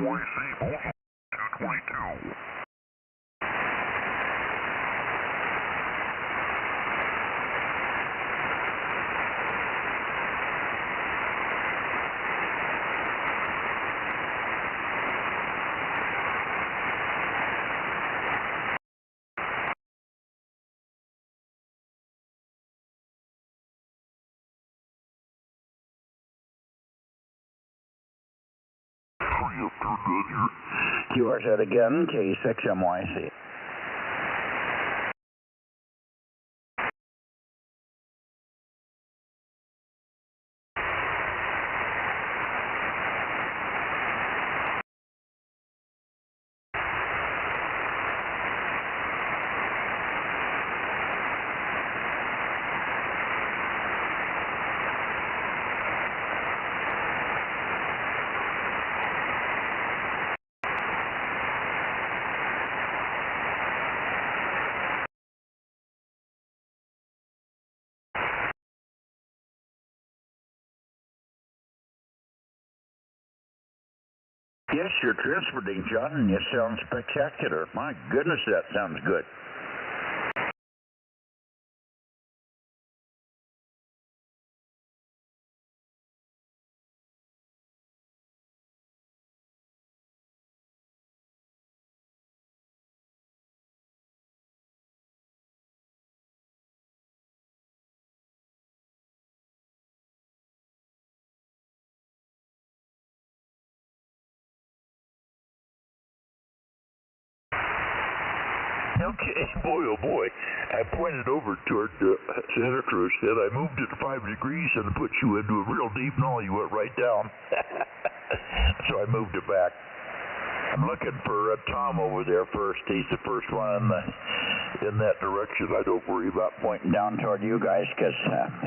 KSXMYC, Bozo Net 222. QRZ again, K6MYC. Yes, you're transporting, John, and you sound spectacular. My goodness, that sounds good. Okay, boy, oh boy. I pointed over toward Santa Cruz, and I moved it 5 degrees and put you into a real deep null. You went right down. So I moved it back. I'm looking for Tom over there first. He's the first one in that direction. I don't worry about pointing Down toward you guys, because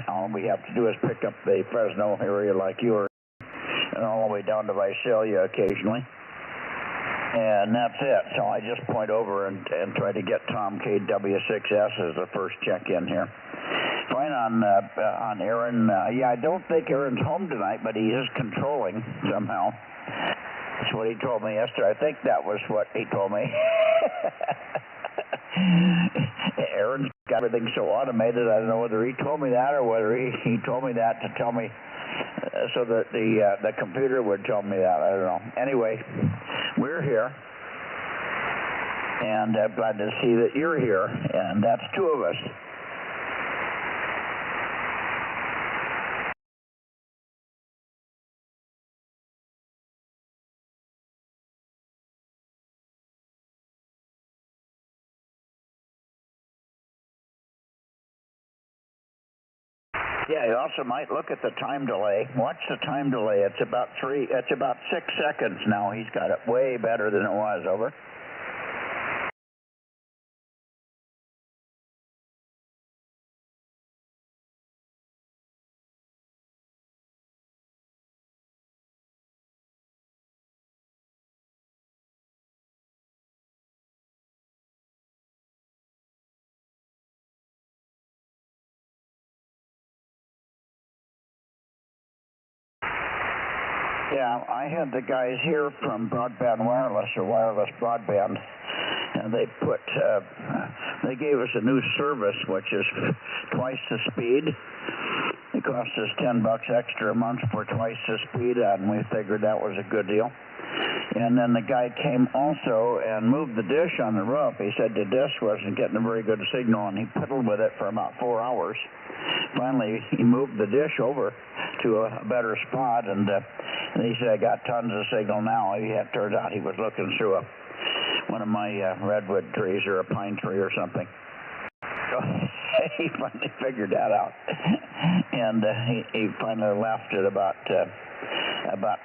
all we have to do is pick up the Fresno area like yours, and all the way down to Visalia occasionally. And that's it. So I just point over and try to get Tom KW6S as the first check-in here. Fine on Aaron. Yeah, I don't think Aaron's home tonight, but he is controlling somehow. That's what he told me yesterday. I think that was what he told me. Aaron's got everything so automated. I don't know whether he told me that or whether he told me that to tell me so that the computer would tell me that. I don't know. Anyway, we're here, and I'm glad to see that you're here, and that's 2 of us. Yeah, you also might look at the time delay. Watch the time delay. It's about 6 seconds now. He's got it way better than it was. Over. Yeah, I had the guys here from Broadband Wireless or Wireless Broadband, and they gave us a new service which is twice the speed. It cost us $10 extra a month for twice the speed, and we figured that was a good deal. And then the guy came also and moved the dish on the roof. He said the dish wasn't getting a very good signal, and he piddled with it for about 4 hours. Finally, he moved the dish over to a better spot, and he said, I got tons of signal now. It turns out he was looking through one of my redwood trees or a pine tree or something. So he finally figured that out, and he finally left at about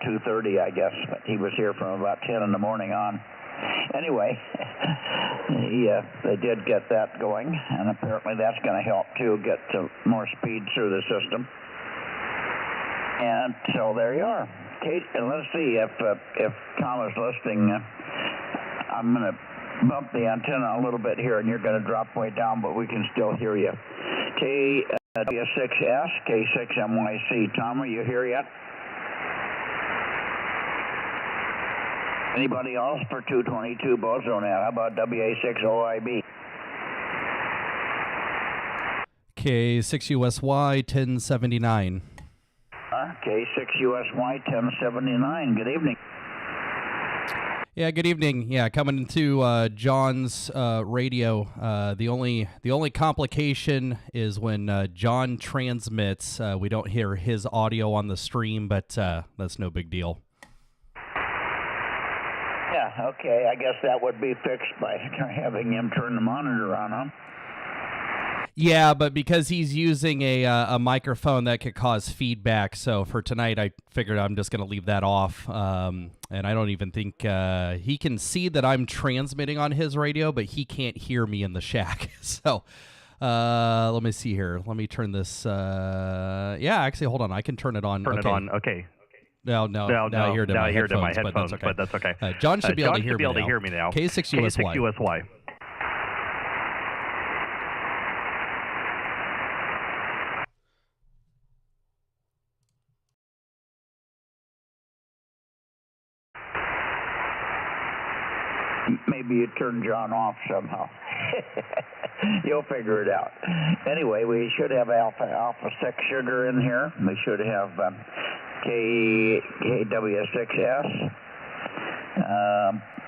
2:30, I guess. But he was here from about 10 in the morning on. Anyway, they did get that going, and apparently that's going to help too, get more speed through the system. And so there you are. Kate, and let's see if Tom is listening. I'm going to bump the antenna a little bit here, and you're going to drop way down, but we can still hear you. KW6S, K6MYC. Tom, are you here yet? Anybody else for 222 Bozo Net? How about WA6OIB? K6USY 1079. K6USY 1079. Good evening. Yeah, good evening. Yeah, coming into John's radio. The only complication is when John transmits, we don't hear his audio on the stream, but that's no big deal. Yeah, okay. I guess that would be fixed by having him turn the monitor on, huh? Yeah, but because he's using a microphone, that could cause feedback. So for tonight, I figured I'm just going to leave that off. And I don't even think he can see that I'm transmitting on his radio, but he can't hear me in the shack. So let me see here. Let me turn this. Yeah, actually, hold on. I can turn it on. Turn it on. Okay. No, I hear it in my headphones, but that's okay. John should be able to hear me now. K6USY. K6USY. Maybe you turn John off somehow. You'll figure it out. Anyway, we should have alpha 6 sugar in here. We should have KW6S.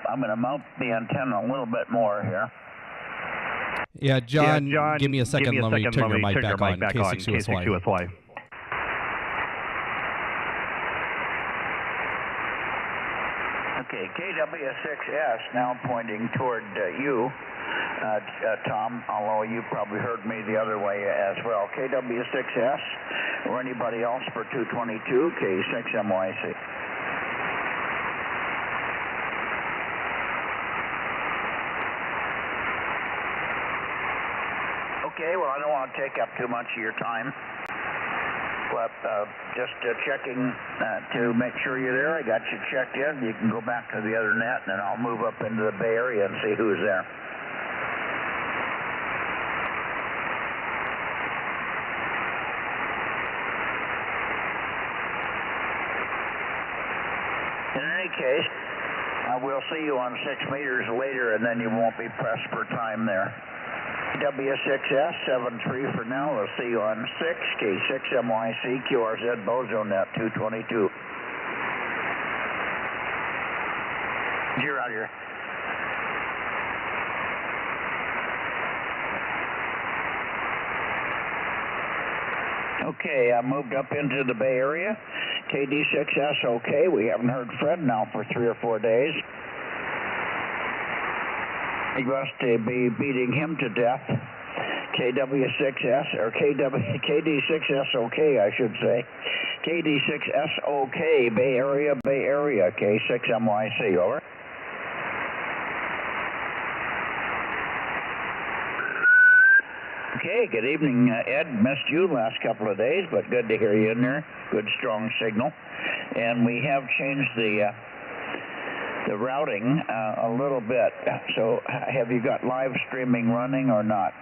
I'm going to mount the antenna a little bit more here. Yeah, John, give me a second. Let me turn your mic back on. K6USY. Okay, KW6S now pointing toward you, Tom, although you probably heard me the other way as well. KW6S or anybody else for 222, K6MYC. Okay, well, I don't want to take up too much of your time. But just checking to make sure you're there. I got you checked in. You can go back to the other net, and then I'll move up into the Bay Area and see who's there. In any case, we'll see you on 6 meters later, and then you won't be pressed for time there. W6S 73 for now. We'll see you on 6 K6MYC QRZ Bozo Net 222. You're out here. Okay, I moved up into the Bay Area. KD6S okay. We haven't heard Fred now for 3 or 4 days. He must be beating him to death. KW6S, or KD6S OK, I should say. KD6S OK, Bay Area, K6MYC, over. Okay, good evening, Ed. Missed you last couple of days, but good to hear you in there. Good, strong signal. And we have changed the routing a little bit. So have you got live streaming running or not?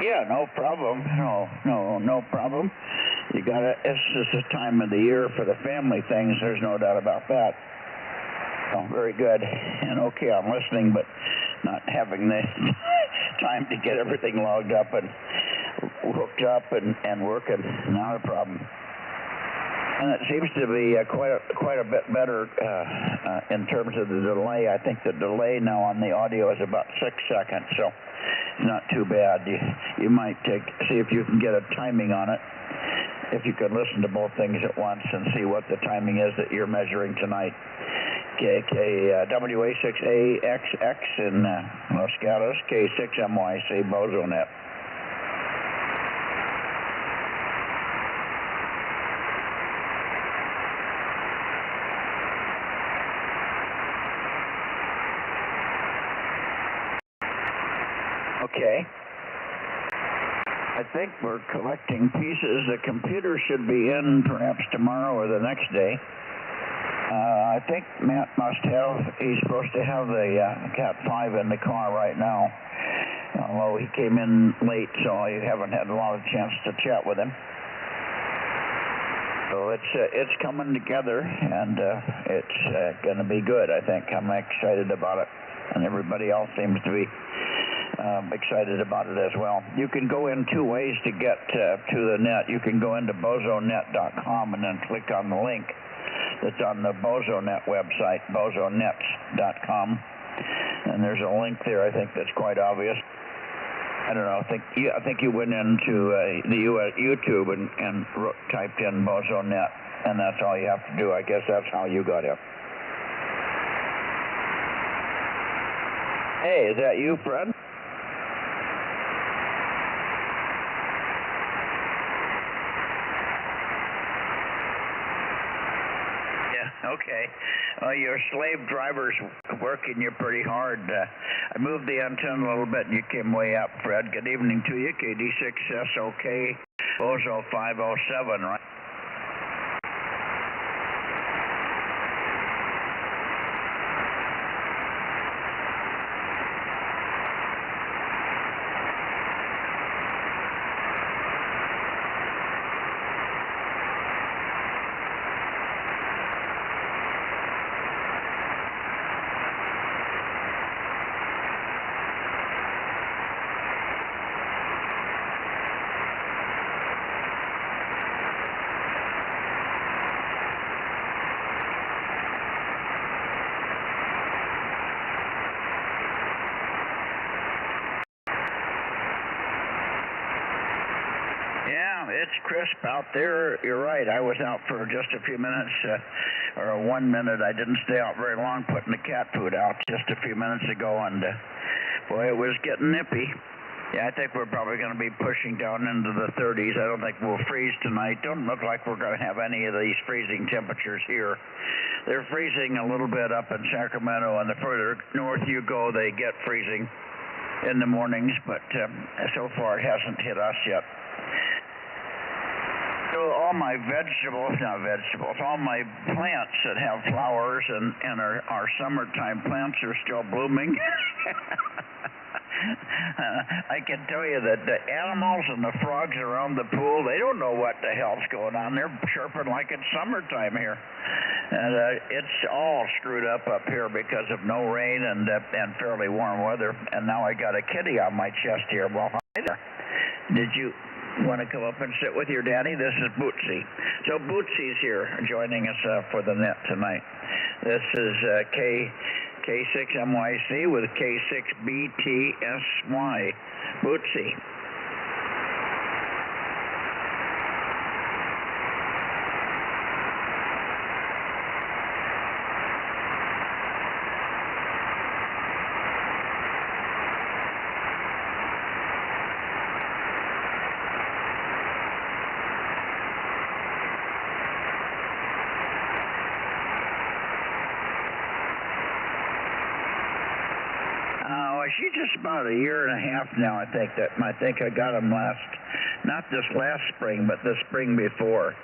Yeah, no problem. No problem. You gotta, this is the time of the year for the family things, there's no doubt about that. Oh, very good. And okay, I'm listening, but not having the time to get everything logged up and hooked up and working. Not a problem. And it seems to be quite a bit better in terms of the delay. I think the delay now on the audio is about 6 seconds, so not too bad. You might see if you can get a timing on it. If you could listen to both things at once and see what the timing is that you're measuring tonight. WA6AXX in Los Gatos, K6MYC Bozo Net. think we're collecting pieces. The computer should be in perhaps tomorrow or the next day. I think Matt he's supposed to have the Cat 5 in the car right now. Although he came in late, so I haven't had a lot of chance to chat with him. So it's coming together, and it's going to be good, I think. I'm excited about it, and everybody else seems to be excited about it as well. You can go in two ways to get to the net. You can go into bozonet.com and then click on the link that's on the Bozo Net website, bozonets.com. And there's a link there, I think, that's quite obvious. I don't know. I think you went into the YouTube and typed in Bozo Net, and that's all you have to do. I guess that's how you got in. Hey, is that you, Fred? Okay. Well, your slave driver's working you pretty hard. I moved the antenna a little bit and you came way up, Fred. Good evening to you. KD6SOK, Bozo 507, right? It's crisp out there. You're right. I was out for just a few minutes, or 1 minute. I didn't stay out very long putting the cat food out just a few minutes ago, and boy, it was getting nippy. Yeah, I think we're probably going to be pushing down into the 30s. I don't think we'll freeze tonight. Don't look like we're going to have any of these freezing temperatures here. They're freezing a little bit up in Sacramento, and the further north you go, they get freezing in the mornings, but so far it hasn't hit us yet. So all my all my plants that have flowers and are summertime plants are still blooming. I can tell you that the animals and the frogs around the pool, they don't know what the hell's going on. They're chirping like it's summertime here. And it's all screwed up here because of no rain and fairly warm weather. And now I got a kitty on my chest here. Well, hi there. Did you want to come up and sit with your daddy? This is Bootsy. So Bootsy's here joining us for the net tonight. This is K6MYC with K6BTSY. Bootsy. She's just about a year and a half now, I think I got them not this last spring, but the spring before.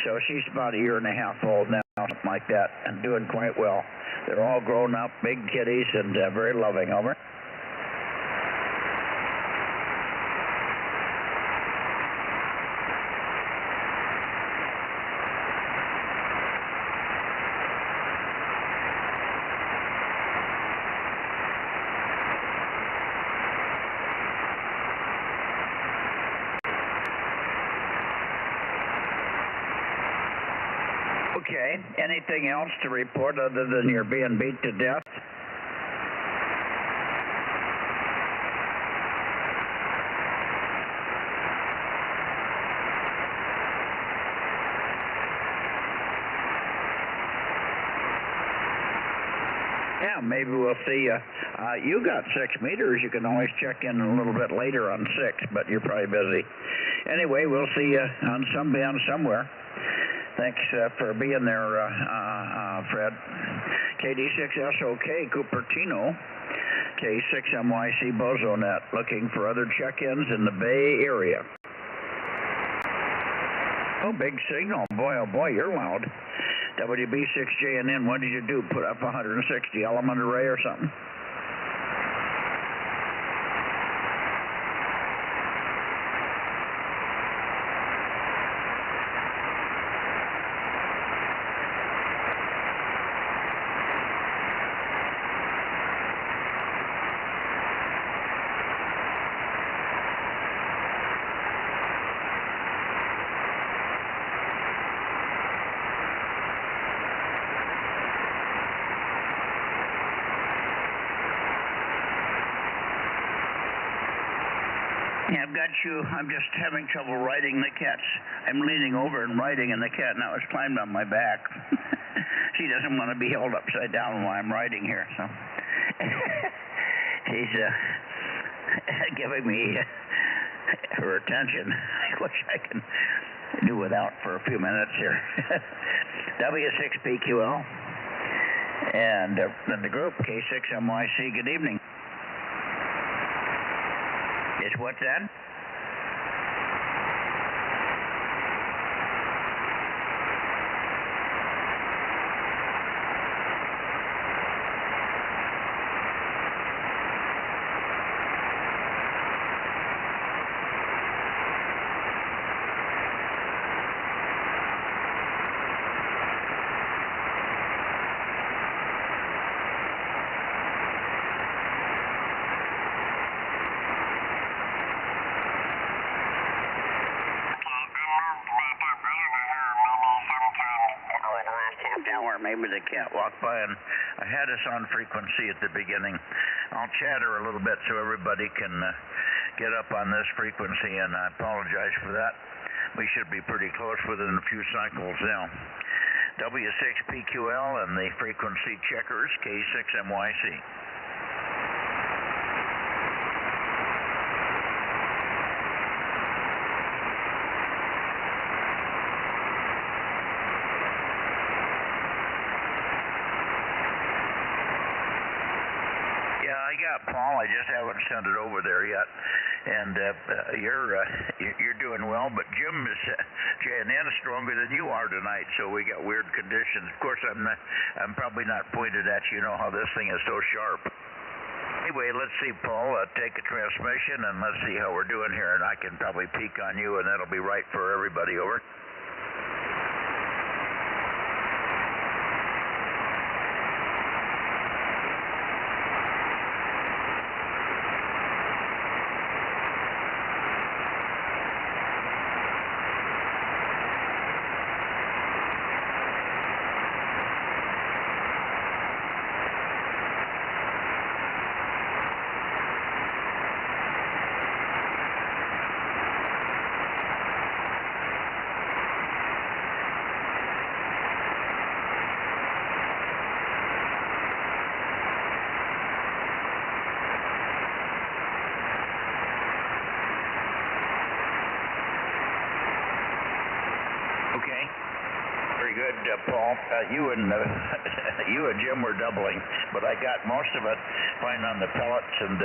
So she's about a year and a half old now, something like that, and doing quite well. They're all grown up, big kitties, and very loving. Over. Okay. Anything else to report other than you're being beat to death? Yeah, maybe we'll see. You got 6 meters. You can always check in a little bit later on 6, but you're probably busy. Anyway, we'll see you on some band somewhere. Thanks for being there, Fred. KD6SOK, Cupertino, K6MYC Bozo Net, looking for other check-ins in the Bay Area. Oh, big signal. Boy, oh boy, you're loud. WB6JNN, what did you do? Put up 160 element array or something? Yeah, I've got you. I'm just having trouble riding the cat's. I'm leaning over and riding, and the cat now has climbed on my back. She doesn't want to be held upside down while I'm riding here, so she's giving me her attention, which I can do without for a few minutes here. W6PQL and the group K6MYC. Good evening. It's what's that? Maybe the cat walked by and I had us on frequency at the beginning. I'll chatter a little bit so everybody can get up on this frequency, and I apologize for that. We should be pretty close within a few cycles now. W6PQL and the frequency checkers, K6MYC. Paul, I just haven't sent it over there yet, and you're doing well. But Jim is JNN stronger than you are tonight, so we got weird conditions. Of course, I'm probably not pointed at you. You know how this thing is so sharp. Anyway, let's see, Paul. Take a transmission and let's see how we're doing here, and I can probably peek on you, and that'll be right for everybody. Over. Good, Paul. You and Jim were doubling, but I got most of it fine on the pellets, and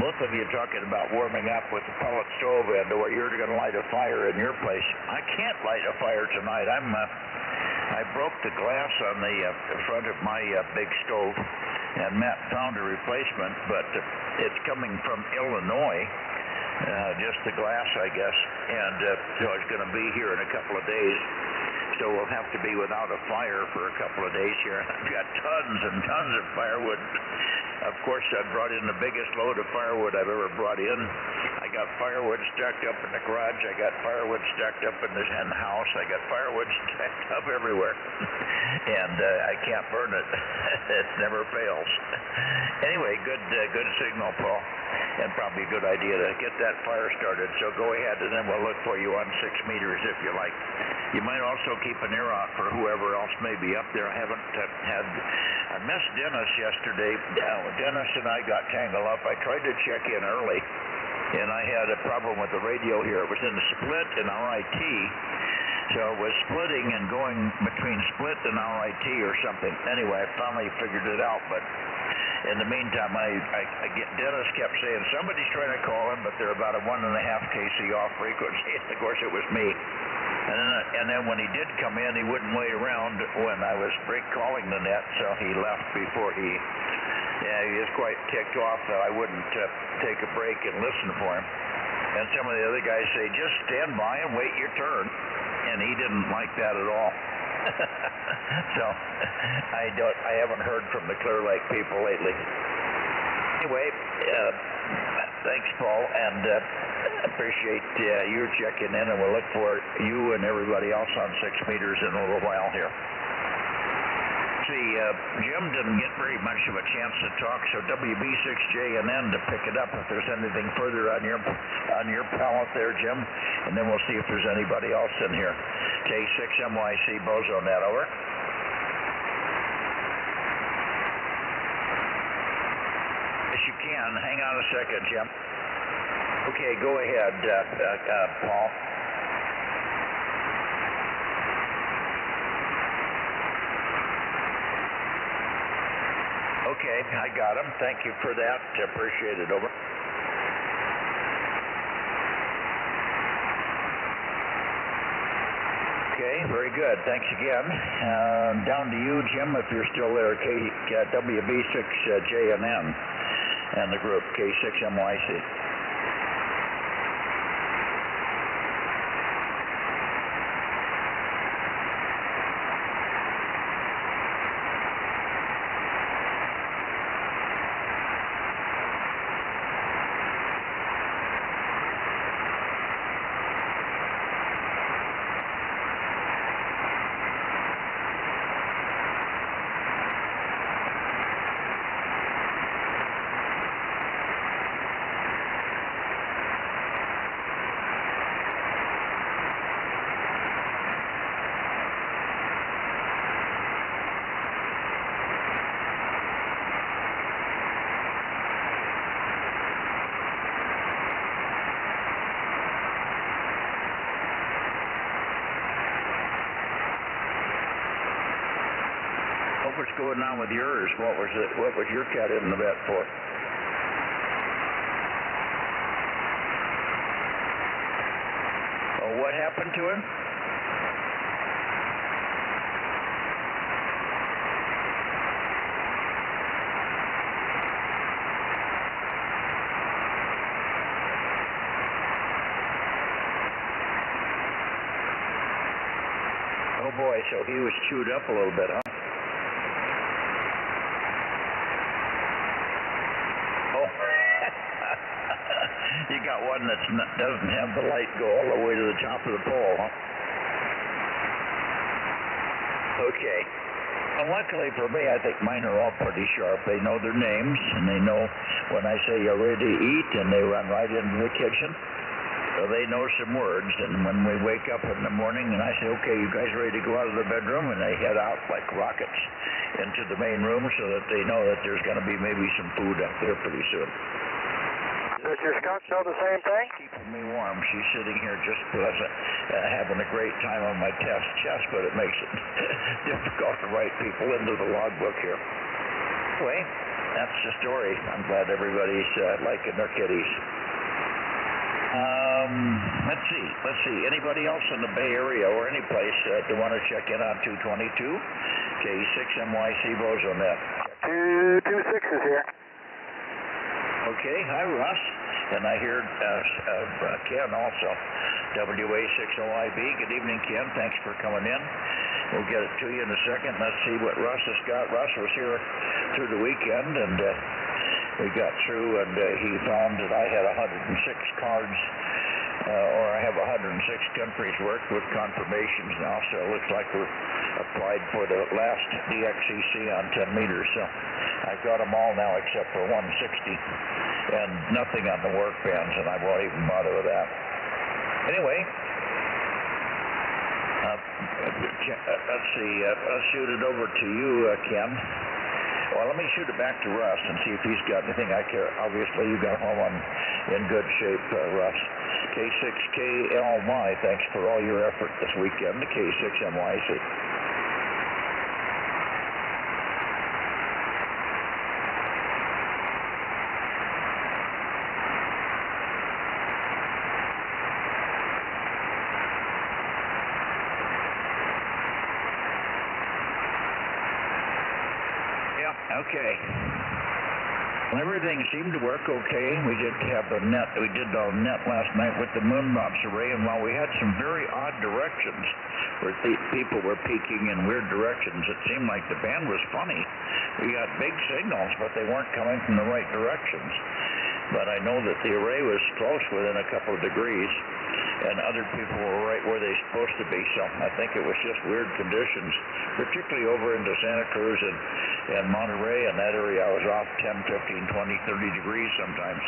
both of you talking about warming up with the pellet stove, and where you're going to light a fire in your place. I can't light a fire tonight. I broke the glass on the front of my big stove, and Matt found a replacement, but it's coming from Illinois. Just the glass, I guess, and so it's going to be here in a couple of days. So we'll have to be without a fire for a couple of days here. I've got tons and tons of firewood. Of course, I brought in the biggest load of firewood I've ever brought in. I got firewood stacked up in the garage. I got firewood stacked up in the house. I got firewood stacked up everywhere. And I can't burn it. It never fails. Anyway, good signal, Paul. And probably a good idea to get that fire started. So go ahead, and then we'll look for you on 6 meters if you like. You might also keep an ear out for whoever else may be up there. I haven't I missed Dennis yesterday. Dennis and I got tangled up. I tried to check in early, and I had a problem with the radio here. It was in the split in RIT, so it was splitting and going between split and RIT or something. Anyway, I finally figured it out, but in the meantime, Dennis kept saying somebody's trying to call him, but they're about a 1.5 kc off frequency. Of course, it was me. And then when he did come in, he wouldn't wait around when I was break calling the net, so he left before he was quite ticked off that I wouldn't take a break and listen for him. And some of the other guys say, just stand by and wait your turn. And he didn't like that at all. So I haven't heard from the Clear Lake people lately. Anyway, thanks, Paul, and appreciate your checking in, and we'll look for you and everybody else on 6 meters in a little while here. See, Jim didn't get very much of a chance to talk, so WB6JNN to pick it up if there's anything further on your palette there, Jim, and then we'll see if there's anybody else in here. K6MYC Bozo Net, over. Yes, you can. Hang on a second, Jim. Okay, go ahead, Paul. Okay, I got him. Thank you for that. Appreciate it, over. Okay, very good. Thanks again. Down to you, Jim, if you're still there. WB6JNN and the group K6MYC. What's going on with yours? What was your cat in the vet for? Oh, what happened to him? Oh boy, so he was chewed up a little bit, huh? You got one that doesn't have the light go all the way to the top of the pole, huh? Okay. Well, luckily for me, I think mine are all pretty sharp. They know their names, and they know when I say you're ready to eat, and they run right into the kitchen. So they know some words, and when we wake up in the morning and I say, okay, you guys ready to go out of the bedroom, and they head out like rockets into the main room so that they know that there's going to be maybe some food up there pretty soon. Does your skunk know the same thing? Keeping me warm. She's sitting here just pleasant, having a great time on my chest, but it makes it difficult to write people into the logbook here. Anyway, that's the story. I'm glad everybody's liking their kitties. Let's see. Anybody else in the Bay Area or any place that want to check in on 222? K6MYC Bozo Net. 226 is here. Okay, hi Russ, and I hear Ken also, WA60IB. Good evening, Ken. Thanks for coming in. We'll get it to you in a second. Let's see what Russ has got. Russ was here through the weekend, and we got through, and he found that I had 106 cards, or I have 106 countries worked with confirmations now, so it looks like we're applied for the last DXCC on 10 meters. So I've got them all now except for 160, and nothing on the work bands, and I won't even bother with that. Anyway, let's see. Let's shoot it over to you, Ken. Well, let me shoot it back to Russ and see if he's got anything I care. Obviously, you got home in good shape, Russ. K6KLY, thanks for all your effort this weekend. K6MYC. Okay. Well, everything seemed to work okay. We did have the net. We did the net last night with the moon box array, and while we had some very odd directions where people were peaking in weird directions, it seemed like the band was funny. We got big signals, but they weren't coming from the right directions. But I know that the array was close within a couple of degrees, and other people were right where they're supposed to be. So I think it was just weird conditions, particularly over into Santa Cruz and Monterey. In that area, I was off 10, 15, 20, 30 degrees sometimes.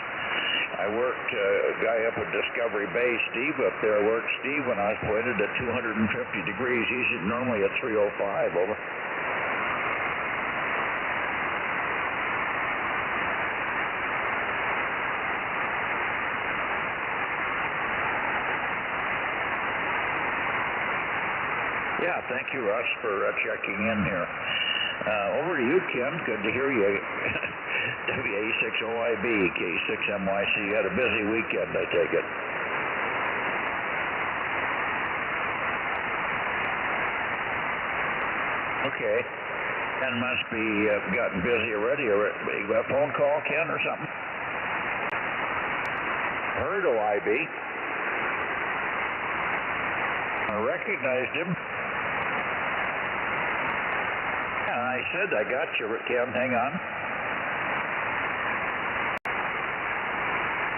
I worked a guy up at Discovery Bay, Steve up there. I worked Steve when I was pointed at 250 degrees. He's normally at 305, over. Yeah, thank you, Russ, for checking in here. Over to you, Ken. Good to hear you. WA6OIB, K6MYC. You had a busy weekend, I take it. Okay. Ken must be gotten busy already. You got a phone call, Ken, or something? Heard OIB. I recognized him. I said I got you, Ken. Hang on.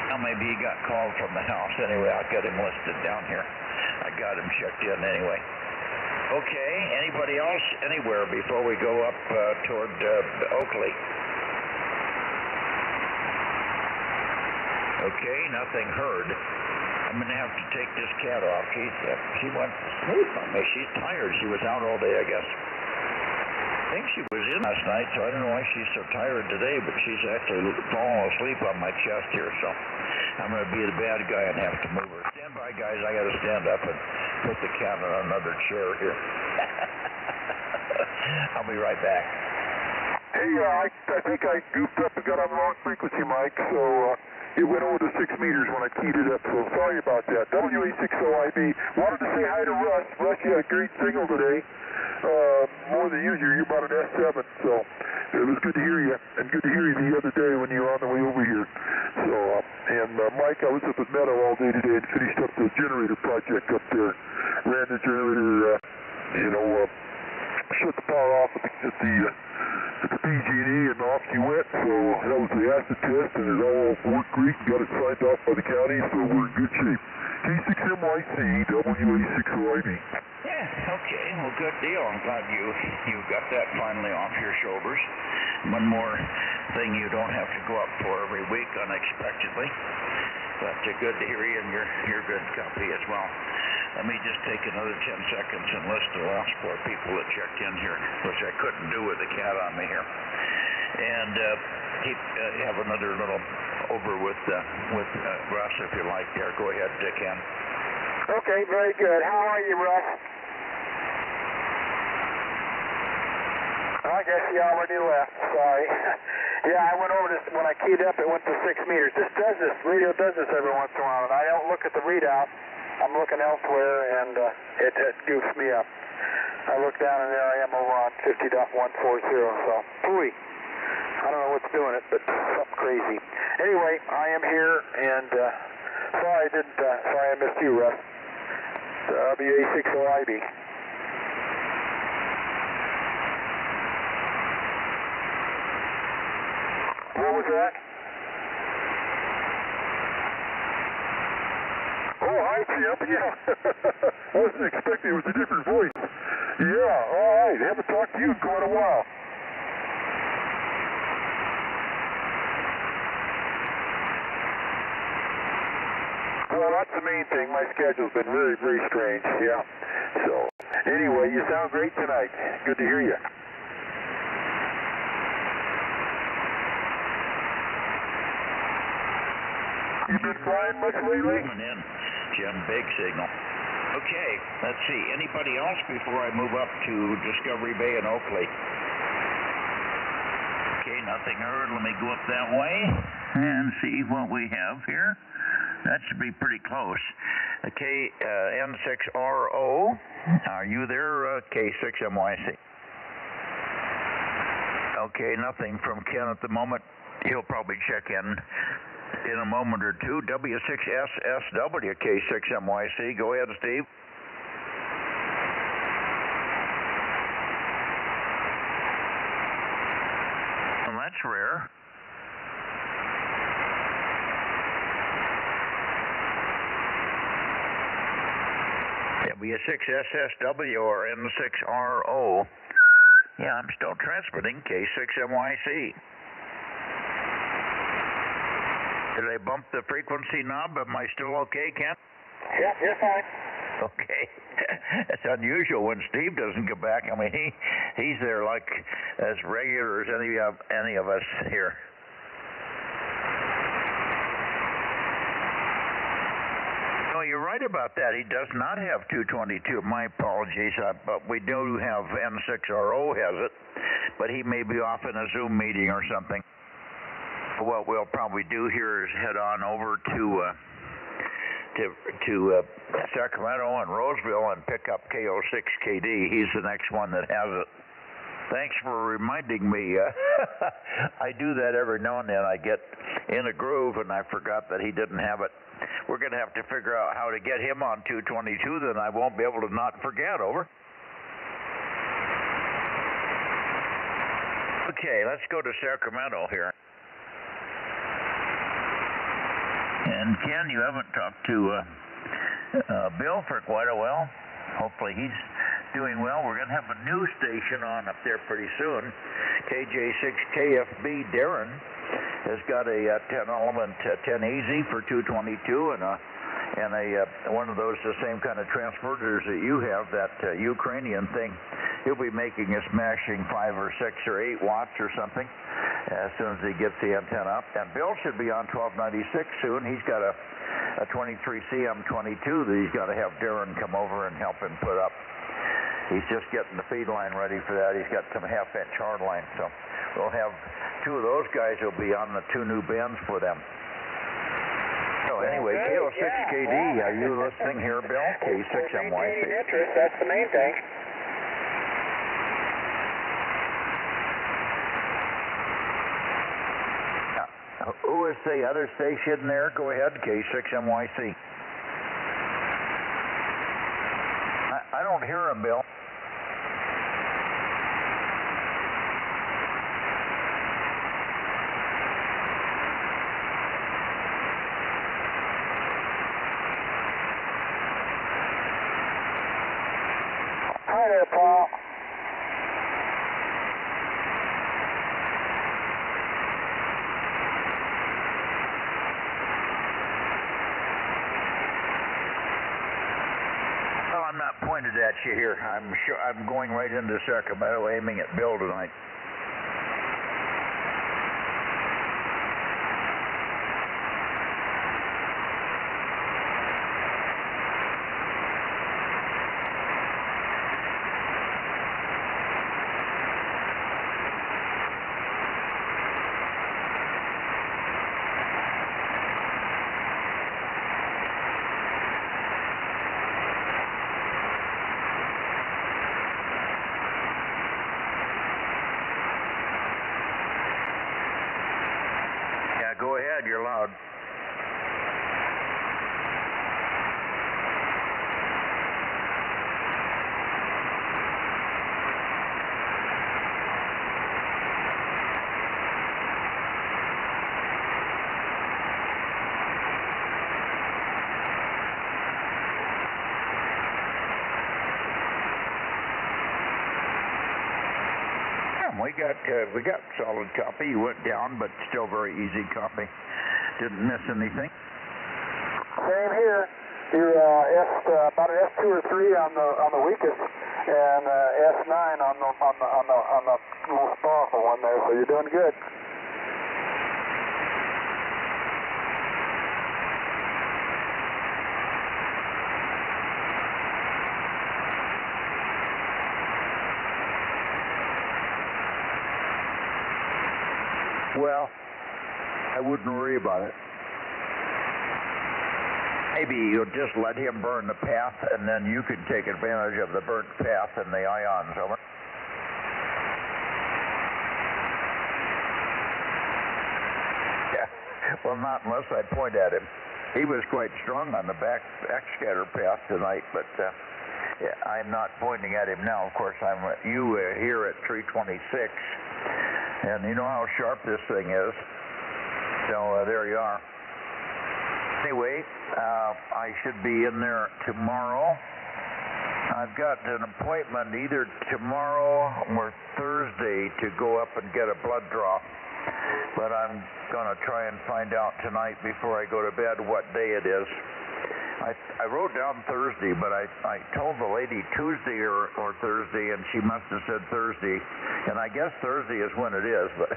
Well, maybe he got called from the house. Anyway, I'll get him listed down here. I got him checked in anyway. Okay, anybody else anywhere before we go up toward Oakley? Okay, nothing heard. I'm going to have to take this cat off. She went to sleep on me. She's tired. She was out all day, I guess. I think she was in last night, so I don't know why she's so tired today, but she's actually falling asleep on my chest here, so I'm going to be the bad guy and have to move her. Stand by, guys. I got to stand up and put the cat on another chair here. I'll be right back. Hey, I think I goofed up and got on the wrong frequency, Mike, so it went over to 6 meters when I keyed it up, so sorry about that. WA6OIB. Wanted to say hi to Russ. Russ, you had a great signal today. More than usual. You're about an S7, so it was good to hear you, and good to hear you the other day when you were on the way over here. So, Mike, I was up at Meadow all day today and finished up the generator project up there. Ran the generator, shut the power off at the PG&E, and off she went. So that was the acid test, and it all worked great and got it signed off by the county, so we're in good shape. K6MYC, WA6OIB. Yeah, okay. Well, good deal. I'm glad you got that finally off your shoulders. One more thing you don't have to go up for every week unexpectedly. But good to hear you, and you're good company as well. Let me just take another 10 seconds and list the last 4 people that checked in here, which I couldn't do with the cat on me here. And have another little over with Russ, if you like there. Go ahead, Ken. Okay, very good. How are you, Russ? I guess you already left. Sorry. Yeah, I went over this. When I keyed up, it went to 6 meters. This radio does this every once in a while, and I don't look at the readout. I'm looking elsewhere, and it goofs me up. I look down, and there I am over on 50.140, so, pooey. I don't know what's doing it, but something crazy. Anyway, I am here, and sorry I missed you, Russ. WA6OIB. What was that? Oh, hi, Chip. Yeah. Wasn't expecting it was a different voice. Yeah, all right. Haven't talked to you in quite a while. Well, that's the main thing. My schedule's been very, very strange. Yeah. So, anyway, you sound great tonight. Good to hear you. You been flying much lately? Moving in, Jim. Big signal. Okay, let's see. Anybody else before I move up to Discovery Bay and Oakley? Okay, nothing heard. Let me go up that way and see what we have here. That should be pretty close. N6RO. Are you there, K6MYC? Okay, nothing from Ken at the moment. He'll probably check in a moment or two. W6SSW, K6MYC. Go ahead, Steve. Well, that's rare. W6SSW or M6RO. Yeah, I'm still transmitting K6MYC. Did I bump the frequency knob? Am I still okay, Ken? Yeah, you're fine. Okay. It's unusual when Steve doesn't get back. I mean, he's there like as regular as any of us here. No, you're right about that. He does not have 222. My apologies, but we do have N6RO has it, but he may be off in a Zoom meeting or something. What we'll probably do here is head on over to Sacramento and Roseville and pick up KO6KD. He's the next one that has it. Thanks for reminding me. I do that every now and then. I get in a groove and I forgot that he didn't have it. We're going to have to figure out how to get him on 222, then I won't be able to not forget. Over. Okay, let's go to Sacramento here. And Ken, you haven't talked to Bill for quite a while. Hopefully he's doing well. We're going to have a new station on up there pretty soon. KJ6KFB Darren has got a 10-element 10 easy for 222 and one of those the same kind of transverters that you have, that Ukrainian thing. He'll be making a smashing 5 or 6 or 8 watts or something as soon as he gets the antenna up. And Bill should be on 1296 soon. He's got a 23CM22 that he's got to have Darren come over and help him put up. He's just getting the feed line ready for that. He's got some half-inch hard line, so we'll have 2 of those guys will be on the 2 new bands for them. So anyway, KO6KD, are you listening here, Bill? K6MYC. Interest, that's the main thing. Who is the other station there? Go ahead, K6MYC. I don't hear him, Bill. Hi there, Paul. Well, I'm not pointed at you here. I'm sure I'm going right into Sacramento, aiming at Bill tonight. Go ahead, you're loud. We got solid copy. You went down, but still very easy copy. Didn't miss anything. Same here. You're about an S2 or 3 on the weakest, and S9 on the most powerful one there. So you're doing good. Well, I wouldn't worry about it. Maybe you'll just let him burn the path, and then you can take advantage of the burnt path and the ions. Over. Well, not unless I point at him. He was quite strong on the backscatter path tonight, but yeah, I'm not pointing at him now. Of course, I'm you here at 326, and you know how sharp this thing is. So there you are. Anyway, I should be in there tomorrow. I've got an appointment either tomorrow or Thursday to go up and get a blood draw. But I'm going to try and find out tonight before I go to bed what day it is. I wrote down Thursday, but I told the lady Tuesday or Thursday, and she must have said Thursday. And I guess Thursday is when it is, but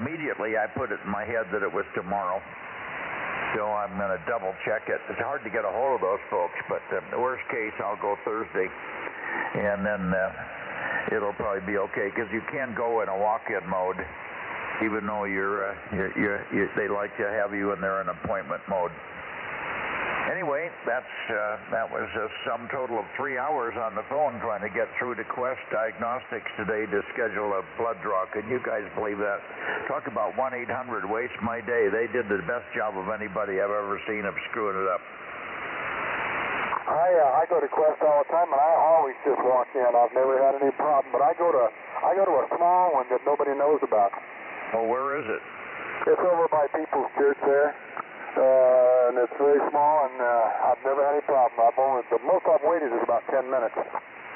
immediately I put it in my head that it was tomorrow. So I'm going to double check it. It's hard to get a hold of those folks, but the worst case, I'll go Thursday. And then it'll probably be okay, because you can go in a walk-in mode, even though they like to have you in there in appointment mode. Anyway, that was a sum total of 3 hours on the phone trying to get through to Quest Diagnostics today to schedule a blood draw. Can you guys believe that? Talk about 1-800 waste my day. They did the best job of anybody I've ever seen of screwing it up. I go to Quest all the time, and I always just walk in. I've never had any problem, but I go to a small one that nobody knows about. Oh, where is it? It's over by People's Church there. And it's very small, and I've never had any problem. The most I've waited is about 10 minutes.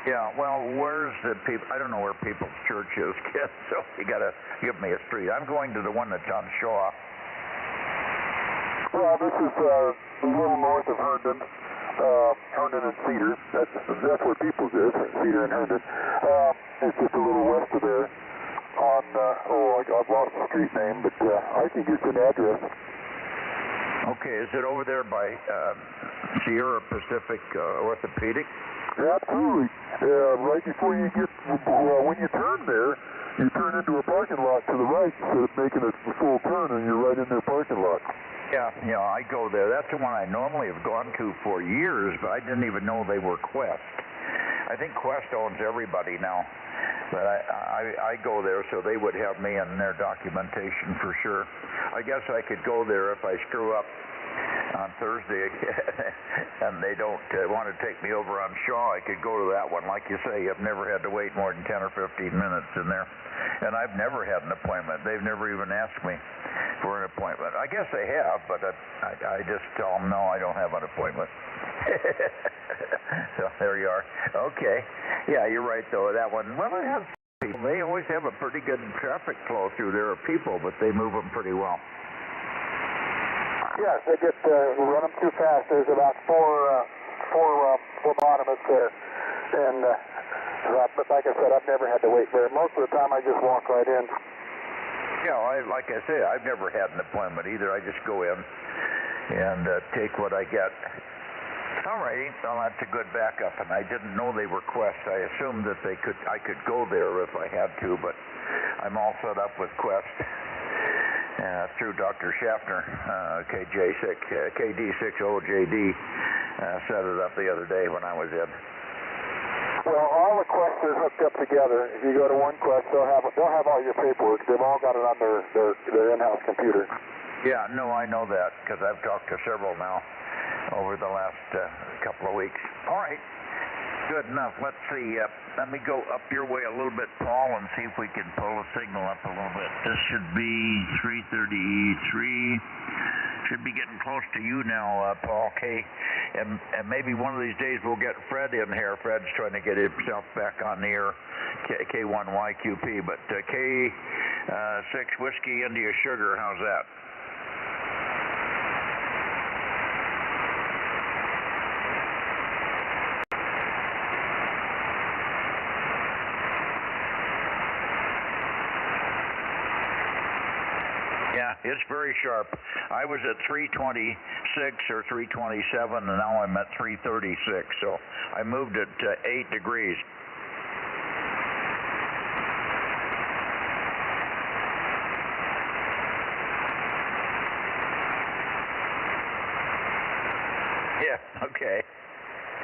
Yeah, well, where's the people? I don't know where People's Church is, kid, so you got to give me a street. I'm going to the one that's on Shaw. Well, this is a little north of Herndon. Herndon and Cedar. That's where People's is, Cedar and Herndon. It's just a little west of there on, I've lost the street name, but I can get you an address. Okay, is it over there by Sierra Pacific Orthopedic? Absolutely. Right before you get, when you turn there, you turn into a parking lot to the right instead of making a full turn, and you're right in their parking lot. Yeah, I go there. That's the one I normally have gone to for years, but I didn't even know they were Quest. I think Quest owns everybody now, but I go there so they would have me in their documentation for sure. I guess I could go there if I screw up on Thursday and they don't want to take me over on Shaw. I could go to that one. Like you say, I've never had to wait more than 10 or 15 minutes in there, and I've never had an appointment. They've never even asked me for an appointment. I guess they have, but I just tell them, no, I don't have an appointment. So there you are. Okay. Yeah, you're right, though. That one, well, it has people. They always have a pretty good traffic flow through there of people, but they move them pretty well. Yes, they get run them too fast. There's about four phlebotomists there, and but like I said, I've never had to wait there. Most of the time, I just walk right in. Yeah, like I say, I've never had an appointment either. I just go in and take what I get. All righty, well, that's a good backup, and I didn't know they were Quest. I assumed that I could go there if I had to, but I'm all set up with Quest through Dr. Schaffner, KD6OJD, set it up the other day when I was in. Well, all the Quests are hooked up together. If you go to one Quest, they'll have all your paperwork. They've all got it on their in-house computer. Yeah, no, I know that because I've talked to several now over the last couple of weeks. All right, good enough. Let's see. Let me go up your way a little bit, Paul, and see if we can pull the signal up a little bit. This should be 333. Should be getting close to you now, Paul. Okay, and maybe one of these days we'll get Fred in here. Fred's trying to get himself back on the air, K1YQP, but K6 Whiskey India Sugar, how's that? Yeah, it's very sharp. I was at 326 or 327, and now I'm at 336, so I moved it to 8 degrees. Yeah, okay.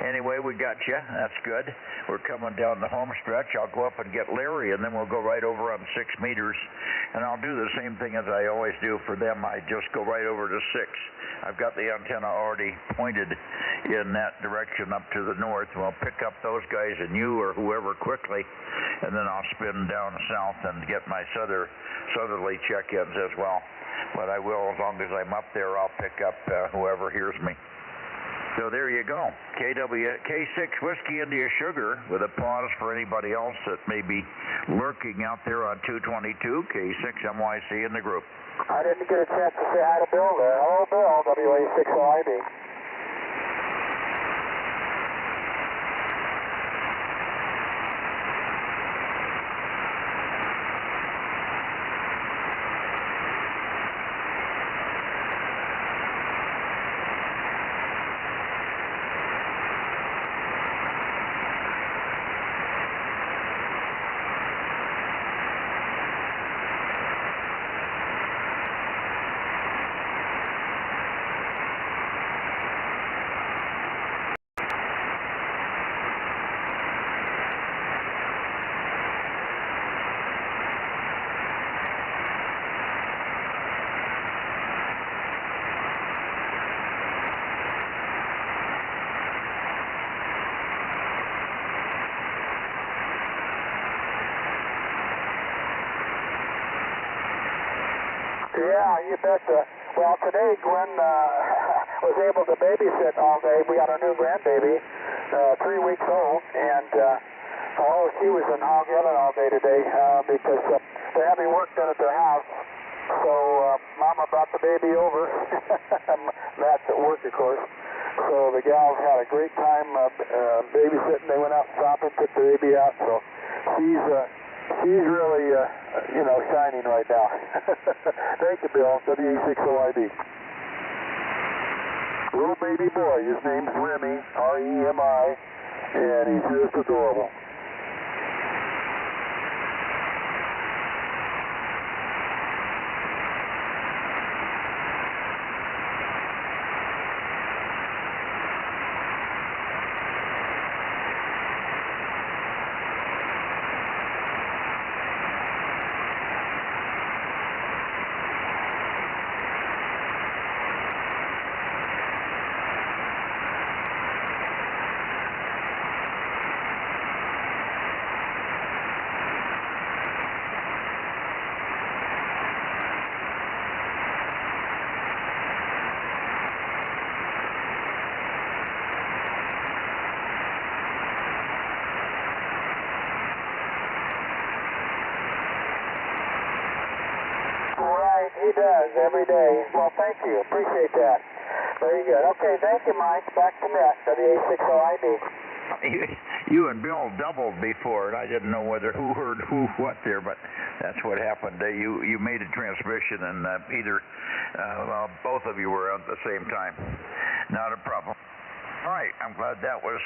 Anyway, we got you. That's good. We're coming down the home stretch. I'll go up and get Larry, and then we'll go right over on 6 meters. And I'll do the same thing as I always do for them. I just go right over to 6. I've got the antenna already pointed in that direction up to the north. We'll pick up those guys and you or whoever quickly, and then I'll spin down south and get my southerly check-ins as well. But I will, as long as I'm up there, I'll pick up whoever hears me. So there you go. K6 Whiskey India Sugar, with a pause for anybody else that may be lurking out there on 222, K6 MYC in the group. I didn't get a chance to say hi to Bill there. Hello, Bill, WA6OIB. Yeah, you betcha. Well, today Gwen was able to babysit all day. We got our new grandbaby, 3 weeks old, and she was in hog heaven all day today because they're having work done at their house. So Mama brought the baby over. Matt's at work, of course. So the gals had a great time babysitting. They went out shopping, took the baby out. So she's really, shining right now. Thank you, Bill. WE6OID. Little baby boy. His name's Remy, R-E-M-I, and he's just adorable. He does every day. Well, thank you. Appreciate that. Very good. Okay, thank you, Mike. Back to net, WA6OID. You and Bill doubled before, and I didn't know whether who heard what there, but that's what happened. You made a transmission, and both of you were at the same time. Not a problem. All right, I'm glad that was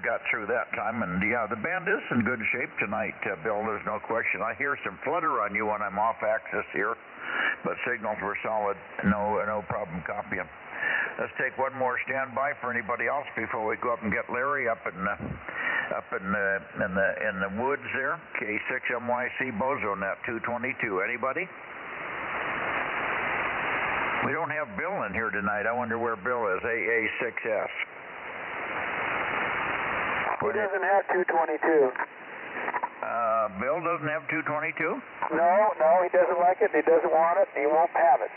got through that time, and yeah, the band is in good shape tonight, Bill. There's no question. I hear some flutter on you when I'm off axis here, but signals were solid. No problem copying. Let's take one more standby for anybody else before we go up and get Larry up in the woods there. K6 MYC Bozo Net 222. Anybody? We don't have Bill in here tonight. I wonder where Bill is. AA6S. He doesn't have 222. Bill doesn't have 222? No, he doesn't like it. He doesn't want it. He won't have it.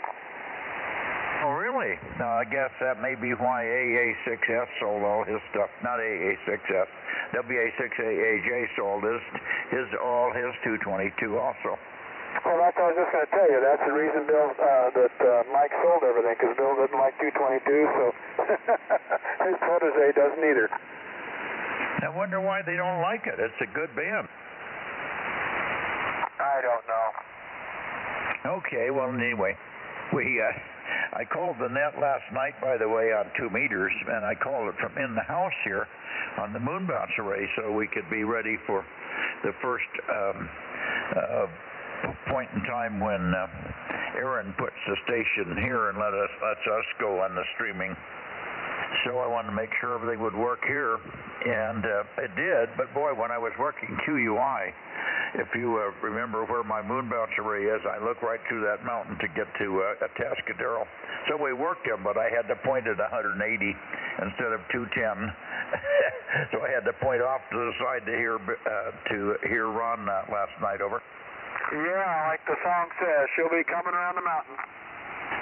Oh, really? No, I guess that may be why AA6S sold all his stuff. Not AA6S. WA6AAJ sold all his 222 also. Well, that's what I was just going to tell you. That's the reason Bill that Mike sold everything, because Bill doesn't like 222, so his protege doesn't either. I wonder why they don't like it. It's a good band. I don't know. Okay, well, anyway, I called the net last night, by the way, on 2 meters, and I called it from in the house here on the moon bounce array, so we could be ready for the first point in time when Aaron puts the station here and lets us go on the streaming So I wanted to make sure everything would work here, and it did. But boy, when I was working QUI, if you remember where my moon bounce array is, I look right through that mountain to get to Atascadero. So we worked them, but I had to point at 180 instead of 210. So I had to point off to the side to hear Ron last night. Over. Yeah, like the song says, she'll be coming around the mountain.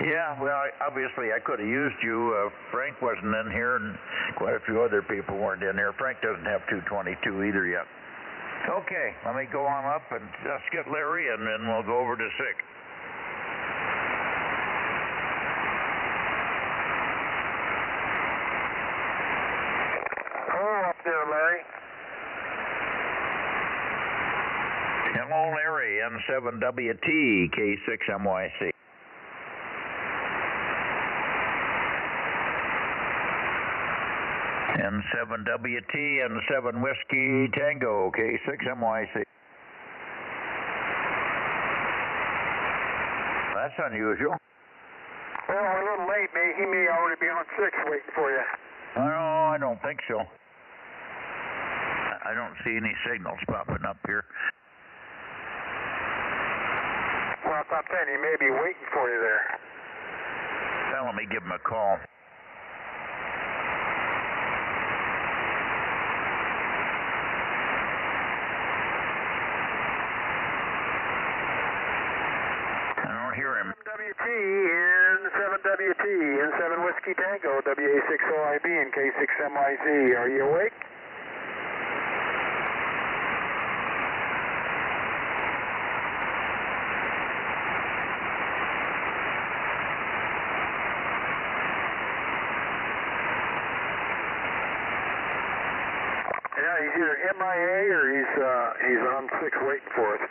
Yeah, well, obviously I could have used you. Frank wasn't in here, and quite a few other people weren't in here. Frank doesn't have 222 either yet. Okay, let me go on up and just get Larry, and then we'll go over to 6. Oh, up there, Larry. Hello, Larry, N7WT, K6MYC. N7WT, N7 Whiskey Tango, K6MYC. That's unusual. Well, a little late. He may already be on 6 waiting for you. No, I don't think so. I don't see any signals popping up here. Well, that's what I'm saying. He may be waiting for you there. Well, let me give him a call. Hear him. WT, N7WT, N7 Whiskey Tango, WA60IB, and K6MIZ. Are you awake? Yeah, he's either MIA or he's on 6 waiting for us.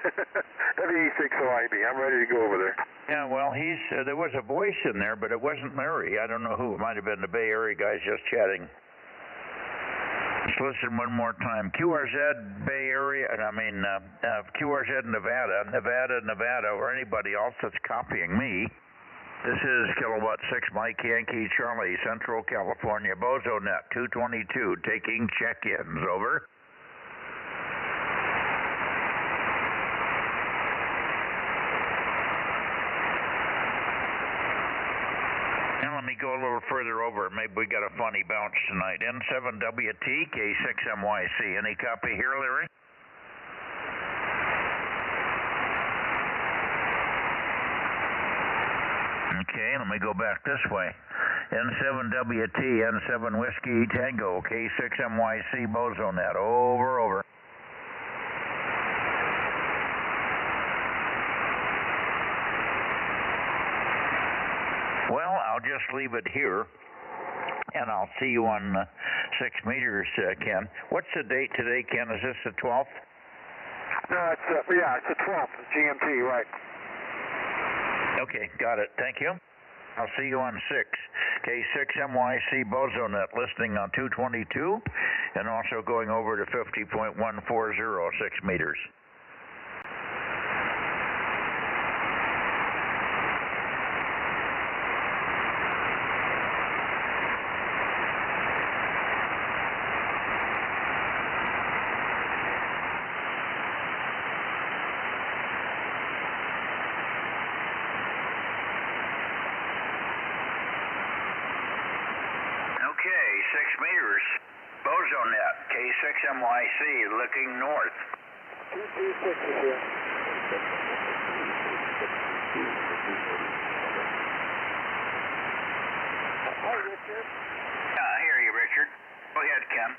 WA60IB. I'm ready to go over there. Yeah, well, there was a voice in there, but it wasn't Larry. I don't know who. It might have been the Bay Area guys just chatting. Let's listen one more time. QRZ Bay Area, QRZ Nevada, or anybody else that's copying me. This is Kilowatt 6 Mike Yankee Charlie, Central California, Bozo Net 222, taking check-ins. Over. Now let me go a little further over. Maybe we got a funny bounce tonight. N7WT, K6MYC. Any copy here, Larry? Okay, let me go back this way. N7WT, N7 Whiskey Tango, K6MYC Bozo Net. Over. Well, I'll just leave it here, and I'll see you on 6 meters, Ken. What's the date today, Ken? Is this the 12th? No, it's the 12th, GMT, right. Okay, got it. Thank you. I'll see you on 6. K6MYC Bozo Net, listening on 222, and also going over to 50.140, 6 meters. Okay, 6 meters. Bozo Net, K6MYC, looking north. 226 is here. Hi, Richard. I hear you, Richard. Go ahead, Ken.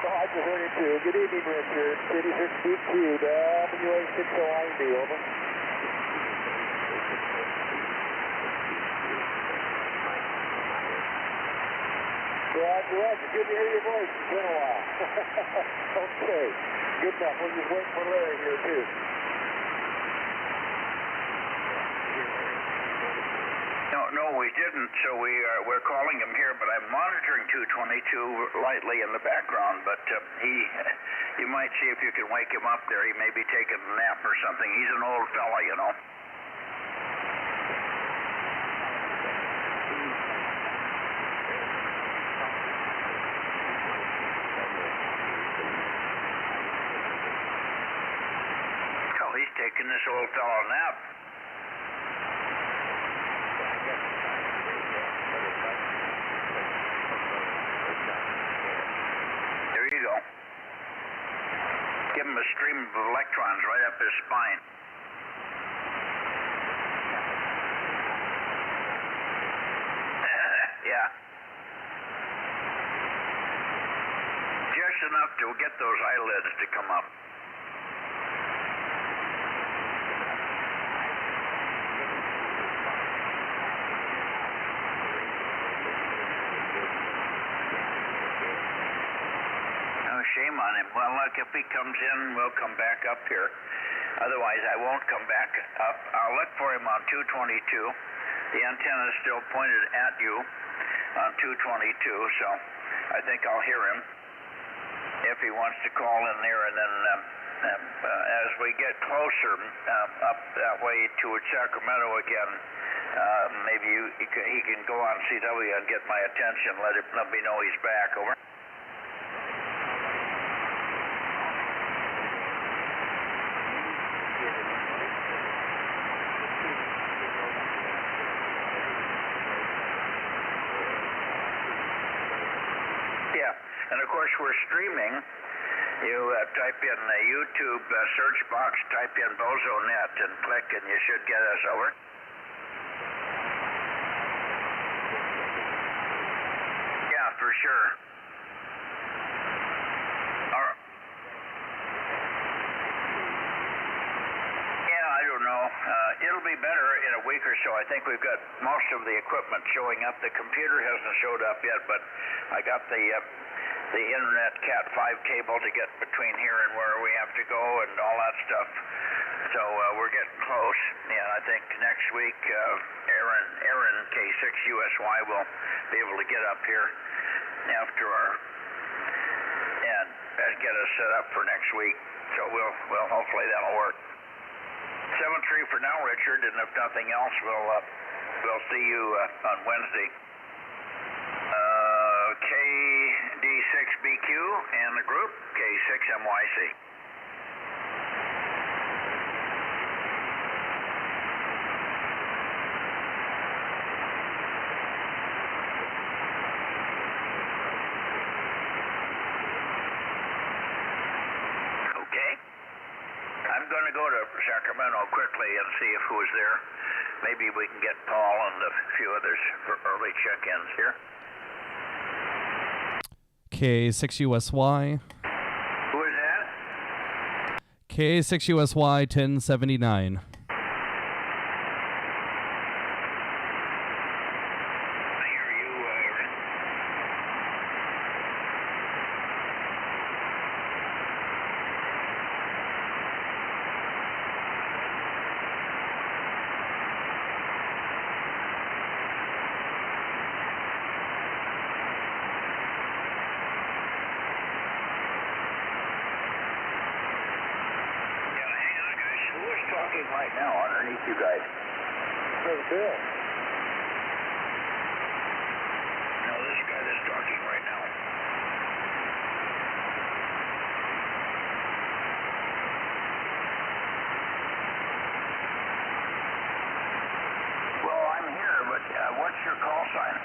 Oh, I just heard you too. Good evening, Richard. 36BQ, WA60IB, over. Roger. Good to hear your voice. It's been a while. Okay. Good enough. We're just waiting for Larry here, too. No, we didn't. So we're calling him here, but I'm monitoring 222 lightly in the background. But you might see if you can wake him up there. He may be taking a nap or something. He's an old fella, you know. taking this old fellow a nap. There you go. Give him a stream of electrons right up his spine. Yeah. Just enough to get those eyelids to come up. Shame on him. Well, look, if he comes in, we'll come back up here. Otherwise, I won't come back up. I'll look for him on 222. The antenna is still pointed at you on 222, so I think I'll hear him if he wants to call in there. And then as we get closer up that way to Sacramento again, maybe he can go on CW and get my attention. Let me know he's back. Over. And of course, we're streaming. You type in the YouTube search box, type in Bozo Net, and click, and you should get us over. Yeah, for sure. All right. Yeah, I don't know. It'll be better in a week or so. I think we've got most of the equipment showing up. The computer hasn't showed up yet, but I got the internet Cat 5 cable to get between here and where we have to go and all that stuff. So we're getting close. And I think next week Aaron K6USY will be able to get up here after and get us set up for next week. So we'll hopefully that'll work. 7-3 for now, Richard, and if nothing else, we'll see you on Wednesday. KD6BQ and the group K6MYC. Okay. I'm going to go to Sacramento quickly and see if who's there. Maybe we can get Paul and a few others for early check-ins here. K6USY. Who is that? K6USY 1079. Right now, underneath you guys. There's Bill. No, this guy that's talking right now. Well, I'm here, but what's your call sign?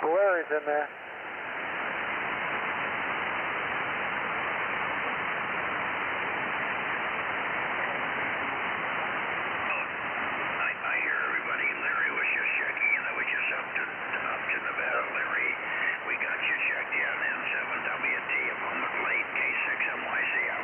Larry's in there. I hear everybody. Larry was just checking in. I was just up to Nevada. Larry, we got you checked in. N7WT, a moment late. K6MYC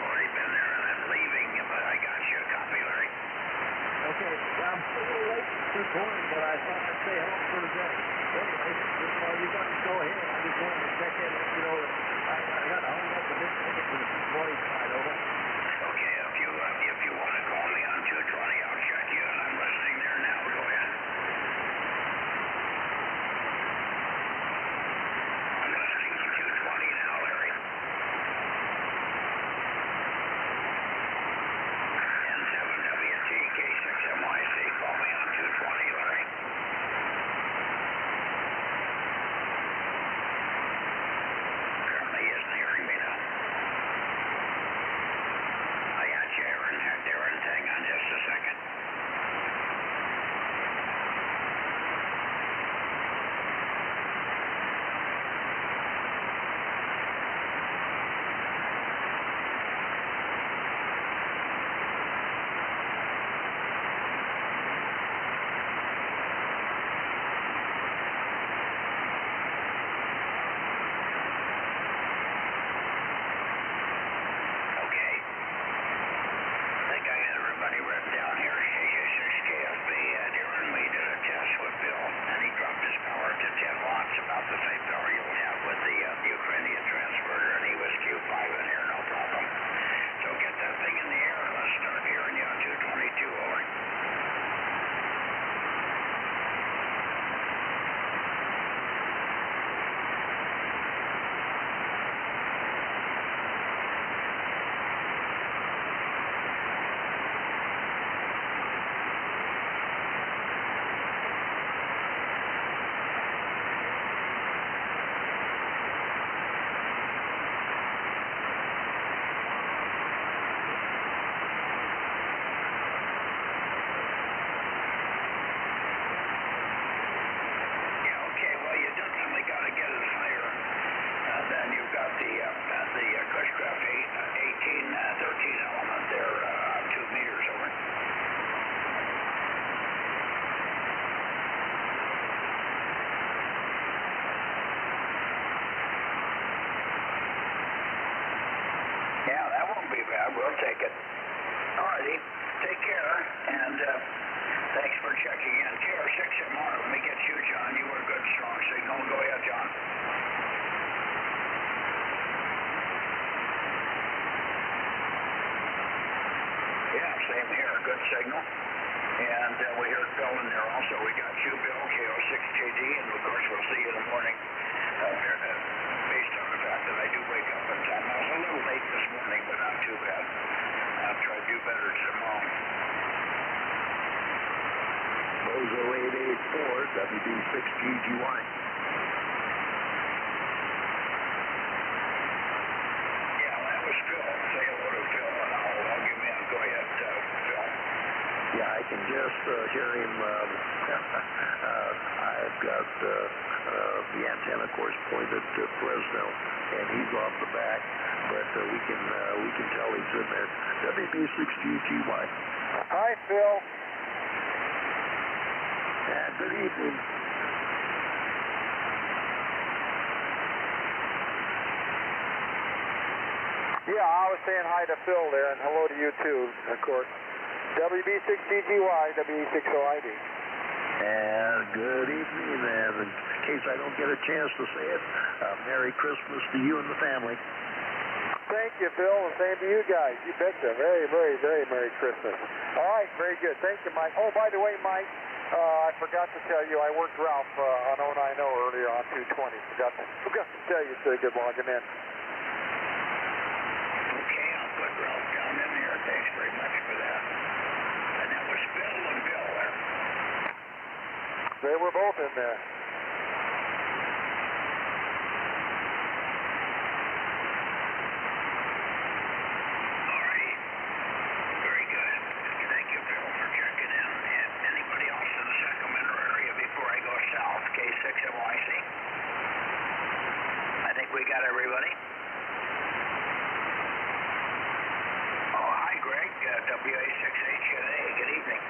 we'll take it. All righty. Take care, and thanks for checking in. KR6MR, let me get you, John. You were a good, strong signal. Go ahead, John. Yeah, same here. Good signal. And we heard Bill in there also. We got you, Bill, KO6JD, and of course we'll see you in the morning. Based on the fact that I do wake up in time. I was a little late this morning, but not too bad. I'll try to do better tomorrow. Bozo 884, WB6GGY. Yeah, that was Phil. Say hello to Phil, and I'll log him in. Go ahead, Phil. Yeah, I can just hear him. I've got the antenna, of course, pointed to Fresno, and he's off the back. But we can tell he's in there. WB6GGY. Hi, Phil. And good evening. Yeah, I was saying hi to Phil there, and hello to you too, of course. WB6GGY, WE60ID. And good evening, and in case I don't get a chance to say it, Merry Christmas to you and the family. Thank you, Phil, and same to you guys. You betcha. Very, very, very Merry Christmas. All right, very good. Thank you, Mike. Oh, by the way, Mike, I forgot to tell you, I worked Ralph on 090 earlier on 220. Forgot to tell you so good logging in. Okay, I'll put Ralph down in here. Thanks very much for that. And that was Bill and Bill there. They were both in there. K6MYC. I think we got everybody. Oh, hi, Greg. WA6HNA. Good evening.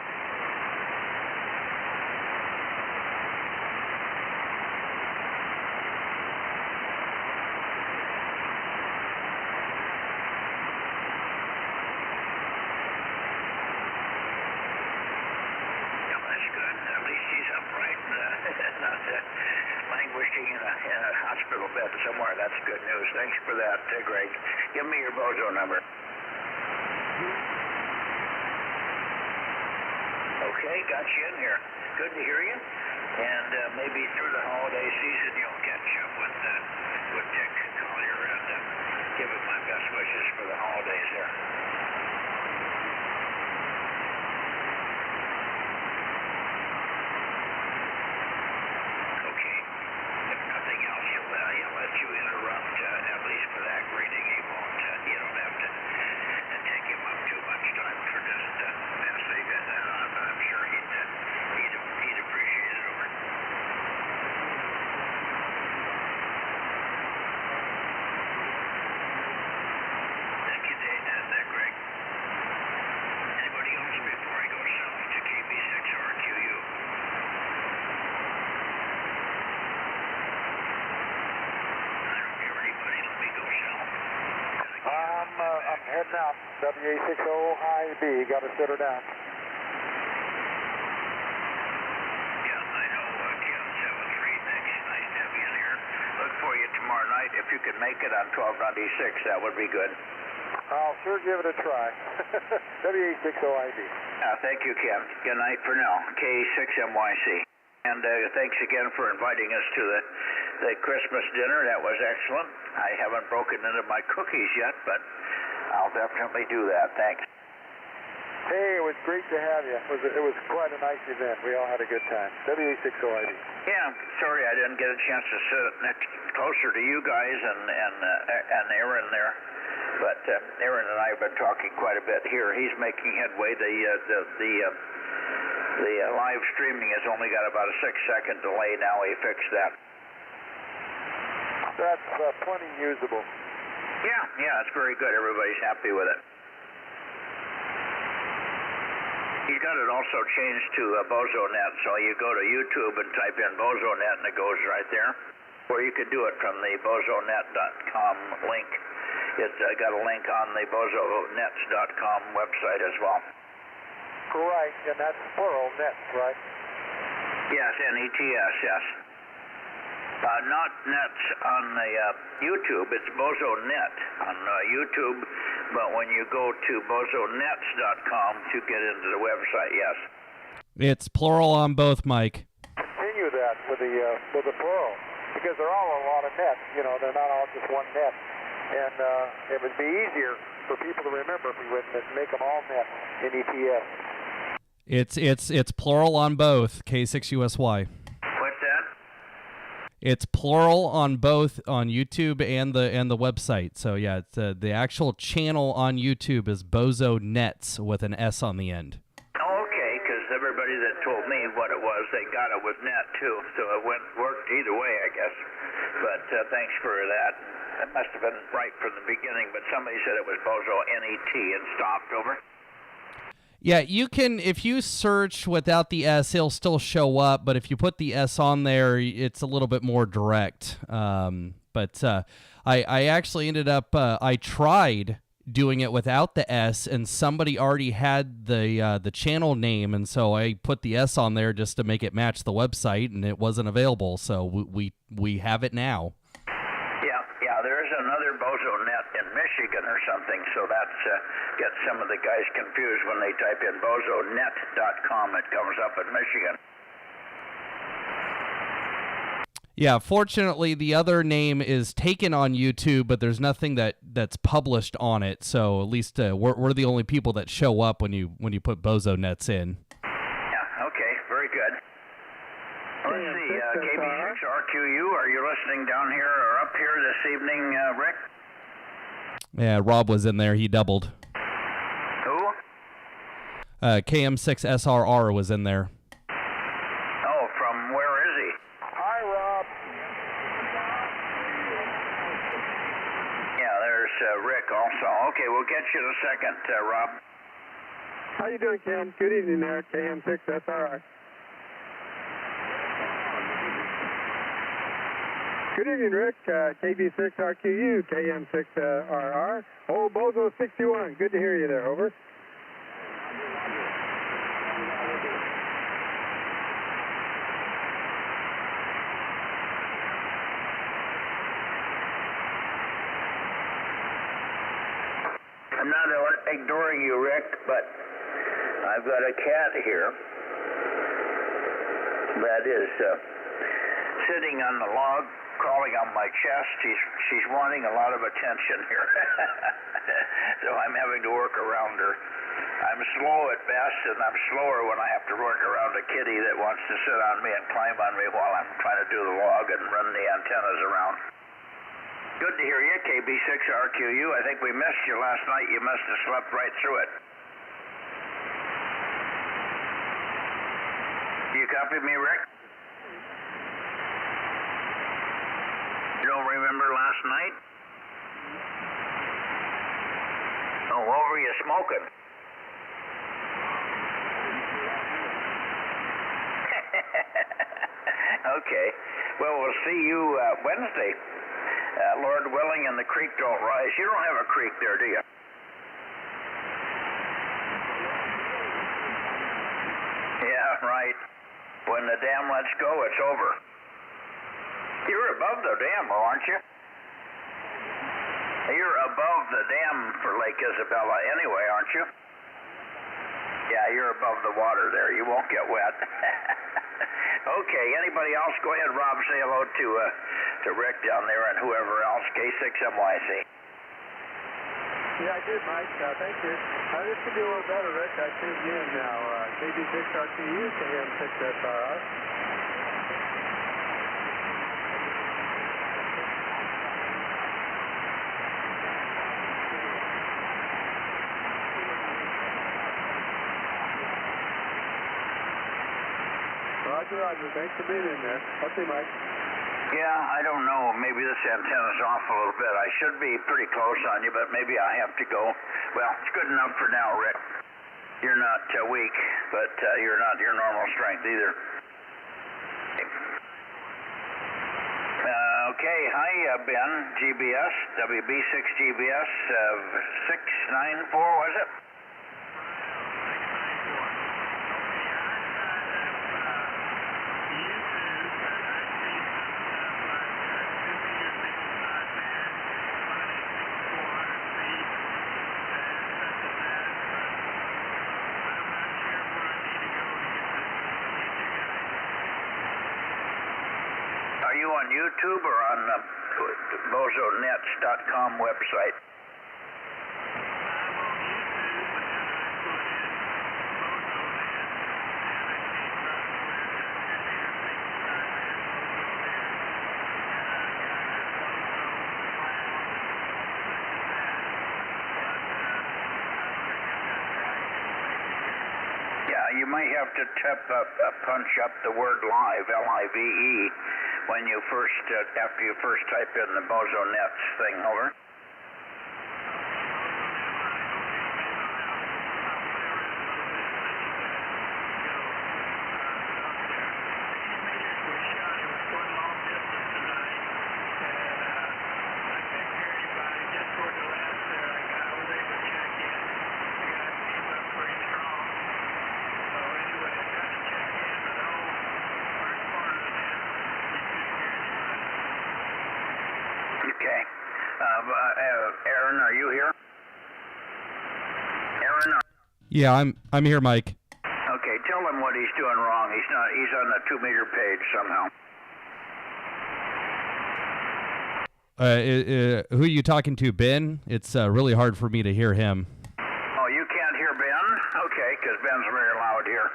Languishing in a hospital bed somewhere. That's good news. Thanks for that, Greg. Give me your Bozo number. Okay, got you in here. Good to hear you. And maybe through the holiday season you'll catch up with Dick Collier and give him my best wishes for the holidays there. You interrupt, at least for that greeting. You won't, you don't have to take him up too much time for just passing that on, but I'm sure he'd appreciate it over. Thank you, Dave, Greg. Anybody else before I go south to KB6RQU? I'm heading out. WA60IB. Got to sit her down. Yeah, I know. Kim 73. Nice to have you in here. Look for you tomorrow night. If you could make it on 1296, that would be good. I'll sure give it a try. WA60IB. Thank you, Kim. Good night for now. K6MYC. And thanks again for inviting us to the Christmas dinner. That was excellent. I haven't broken into my cookies yet, but I'll definitely do that. Thanks. Hey, it was great to have you. It was quite a nice event. We all had a good time. WA60ID. Yeah, sorry I didn't get a chance to sit closer to you guys and Aaron there. But Aaron and I have been talking quite a bit here. He's making headway. The live streaming has only got about a 6-second delay now. He fixed that. That's plenty usable. Yeah, it's very good. Everybody's happy with it. He's got it also changed to Bozo Net, so you go to YouTube and type in Bozo Net and it goes right there. Or you could do it from the bozonet.com link It's got a link on the BozoNets.com website as well. Right, and that's plural, nets, right? Yes, N-E-T-S, yes. Not nets on the YouTube. It's Bozo Net on YouTube, but when you go to BozoNets.com to get into the website, yes. It's plural on both, Mike. Continue that with the plural, because they're all a lot of nets. You know, they're not all just one net, and it would be easier for people to remember if we would make them all nets, N-E-T-S. It's plural on both, K6USY. What's that? It's plural on both on YouTube and the website. So yeah, it's the actual channel on YouTube is Bozo Nets with an S on the end. Oh, okay, because everybody that told me what it was, they got it with net too. So it worked either way, I guess. But thanks for that. It must have been right from the beginning, but somebody said it was Bozo Net and stopped over. Yeah, you can, if you search without the S, it'll still show up, but if you put the S on there, it's a little bit more direct. But I actually ended up, I tried doing it without the S, and somebody already had the channel name, and so I put the S on there just to make it match the website, and it wasn't available, so we have it now. Yeah, there is another Bozo Net in Michigan or something, so that's gets some of the guys confused when they type in BozoNet.com. It comes up in Michigan. Yeah, fortunately, the other name is taken on YouTube, but there's nothing that's published on it. So at least we're the only people that show up when you put Bozo Nets in. Yeah. Okay. Very good. Let's see. KB6RQU, are you listening down here or up here this evening, Rick? Yeah, Rob was in there. He doubled. Who? KM6SRR was in there. Oh, from where is he? Hi, Rob. Yeah, there's Rick also. Okay, we'll get you in a second, Rob. How you doing, Ken? Good evening there, KM6SRR. Good evening, Rick. KB6RQU, KM6RR. Oh, Bozo 61. Good to hear you there. Over. I'm not ignoring you, Rick, but I've got a cat here that is sitting on the log, crawling on my chest. She's wanting a lot of attention here. So I'm having to work around her. I'm slow at best, and I'm slower when I have to work around a kitty that wants to sit on me and climb on me while I'm trying to do the log and run the antennas around. Good to hear you, KB6RQU. I think we missed you last night. You must have slept right through it. Do you copy me, Rick? You don't remember last night? Oh, what were you smoking? Okay. Well, we'll see you Wednesday. Lord willing, and the creek don't rise. You don't have a creek there, do you? Yeah, right. When the dam lets go, it's over. You're above the dam, aren't you? You're above the dam for Lake Isabella anyway, aren't you? Yeah, you're above the water there. You won't get wet. Okay, anybody else? Go ahead, Rob. Say hello to Rick down there and whoever else. K6MYC. Yeah, I did, Mike. Thank you. This could be a little better, Rick. I tuned in now. KB6RQU, KM6SRR. Roger. Thanks for being in there. Okay, Mike. Yeah, I don't know. Maybe this antenna's off a little bit. I should be pretty close on you, but maybe I have to go. Well, it's good enough for now, Rick. You're not weak, but you're not your normal strength either. Okay, hi, Ben, GBS, WB6GBS, 694, was it? Are you on YouTube or on the BozoNets.com website? Yeah, you might have to punch up the word live, L-I-V-E, when you first, after you first type in the Bozo Nets thing, over. Okay. Aaron, are you here? Aaron? Yeah, I'm here, Mike. Okay, tell him what he's doing wrong. He's on the 2-meter page somehow. Who are you talking to, Ben? It's really hard for me to hear him. Oh, you can't hear Ben? Okay, because Ben's very loud here.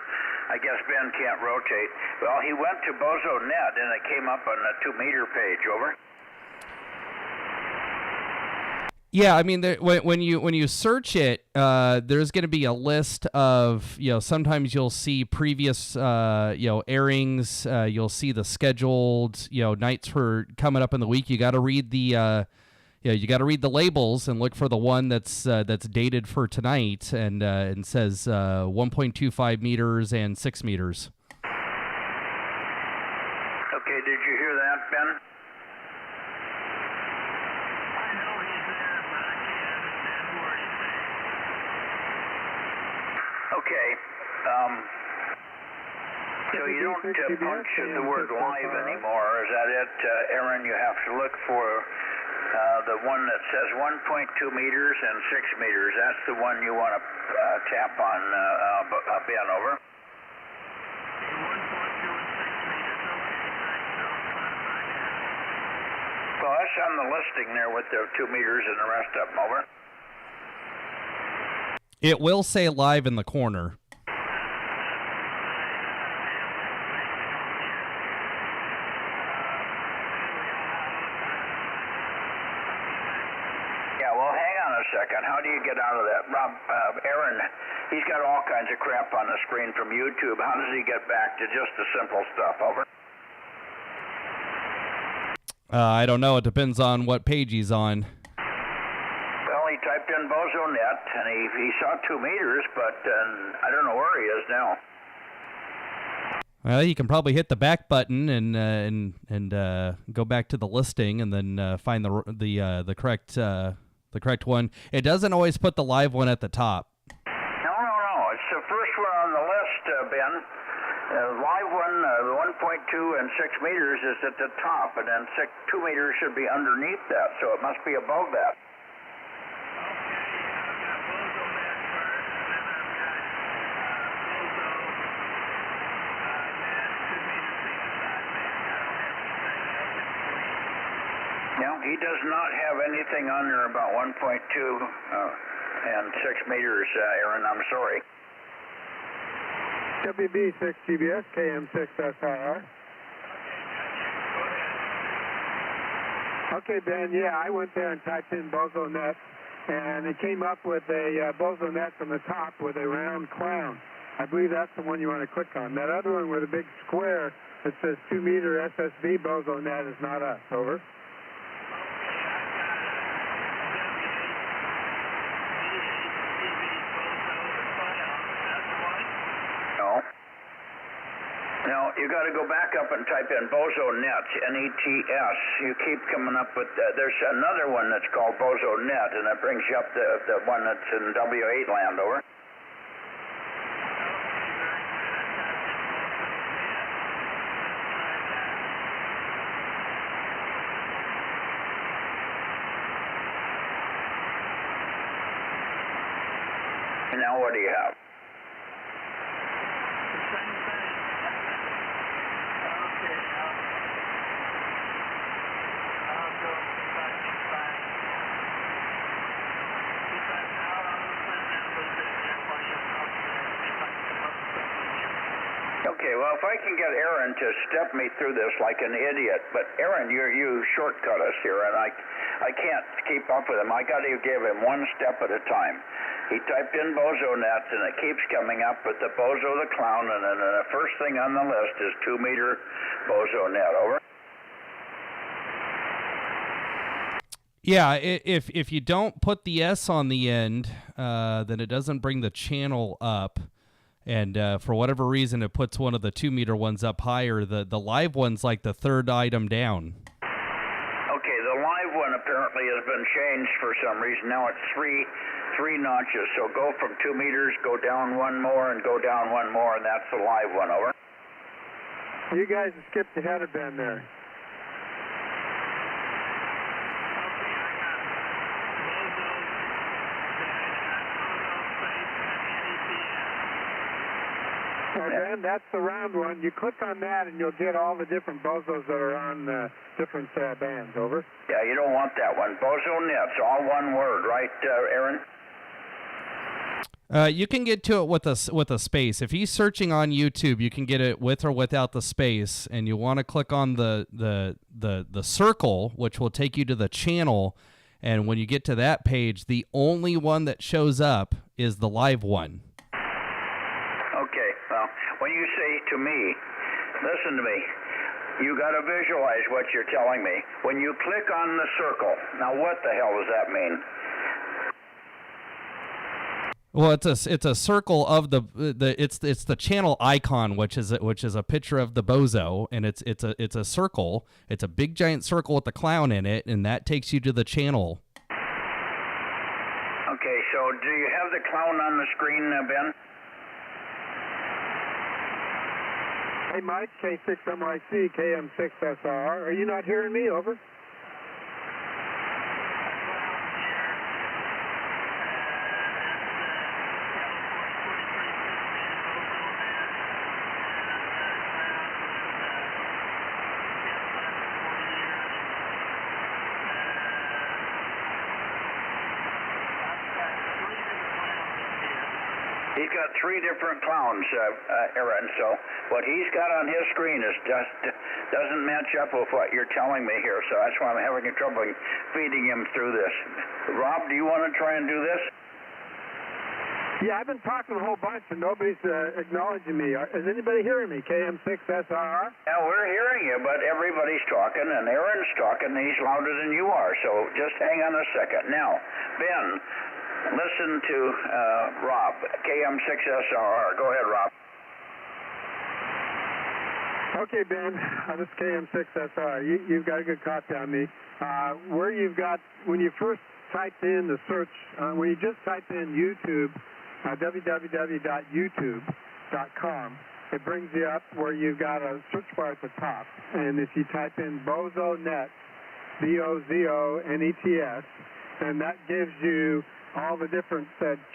I guess Ben can't rotate. Well, he went to Bozo Net, and it came up on the 2-meter page, over. Yeah, I mean, when you search it, there's going to be a list of, sometimes you'll see previous, airings. You'll see the scheduled, nights for coming up in the week. You got to read the, you got to read the labels and look for the one that's dated for tonight and says 1.25 meters and 6 meters. Okay, did you hear that, Ben? Okay, so you don't punch the word live anymore, is that it, Aaron? You have to look for the one that says 1.2 meters and 6 meters. That's the one you want to tap on, Ben, over. Well, that's on the listing there with the 2 meters and the rest of them, over. It will say live in the corner. Yeah, well, hang on a second. How do you get out of that? Rob, Aaron, he's got all kinds of crap on the screen from YouTube. How does he get back to just the simple stuff, over? I don't know. It depends on what page he's on. Well, he typed in Bozo Net, and he saw 2 meters, but I don't know where he is now. Well, you can probably hit the back button and go back to the listing, and then find the correct one. It doesn't always put the live one at the top. No. It's the first one on the list, Ben. Live one, 1.2 and 6 meters is at the top, and then 2 meters should be underneath that, so it must be above that. No, he does not have anything on there about 1.2 and 6 meters, Aaron. I'm sorry. WB6GBS, KM6SRR. Okay, Ben, yeah, I went there and typed in Bozo Net, and it came up with a Bozo Net from the top with a round crown. I believe that's the one you want to click on. That other one with a big square that says 2 meter SSB Bozo Net is not us, over. Now, you got to go back up and type in Bozo Net, N-E-T-S. You keep coming up with, there's another one that's called Bozo Net, and it brings you up the one that's in W8 land, over. And now what do you have? Okay, well, if I can get Aaron to step me through this like an idiot, but Aaron, you shortcut us here, and I can't keep up with him. I got to give him one step at a time. He typed in Bozo Net, and it keeps coming up with the Bozo the Clown, and then the first thing on the list is 2-meter Bozo Net, over. Yeah, if you don't put the S on the end, then it doesn't bring the channel up. And for whatever reason, it puts one of the 2-meter ones up higher. The live one's like the third item down. Okay, the live one apparently has been changed for some reason. Now it's three notches. So go from 2 meters, go down one more, and go down one more, and that's the live one, over. You guys have skipped ahead of Ben there. Ben, that's the round one. You click on that, and you'll get all the different Bozos that are on different bands, over. Yeah, you don't want that one. Bozo Nets, all one word, right, Aaron? You can get to it with a space. If he's searching on YouTube, you can get it with or without the space, and you want to click on the circle, which will take you to the channel. And when you get to that page, the only one that shows up is the live one. Okay, well, when you say to me, listen to me, you got to visualize what you're telling me. When you click on the circle, now what the hell does that mean? Well, it's a circle of it's the channel icon, which is a picture of the Bozo, and it's a circle. It's a big giant circle with the clown in it, and that takes you to the channel. Okay, so do you have the clown on the screen, Ben? Hey, Mike, K6MIC, KM6SR. Are you not hearing me? Over. He's got 3 different clowns, Aaron, so what he's got on his screen is just doesn't match up with what you're telling me here, so that's why I'm having trouble feeding him through this. Rob, do you want to try and do this? Yeah, I've been talking a whole bunch, and nobody's acknowledging me. Is anybody hearing me? KM6SR? Yeah, we're hearing you, but everybody's talking, and Aaron's talking, and he's louder than you are, so just hang on a second. Now, Ben, listen to Rob, KM6SR. Go ahead, Rob. Okay, Ben, this is KM6SR. You've got a good copy on me. Where you've got, when you first typed in the search, when you just typed in YouTube, www.youtube.com, it brings you up where you've got a search bar at the top. And if you type in Bozo Net, BOZONETS, then that gives you all the different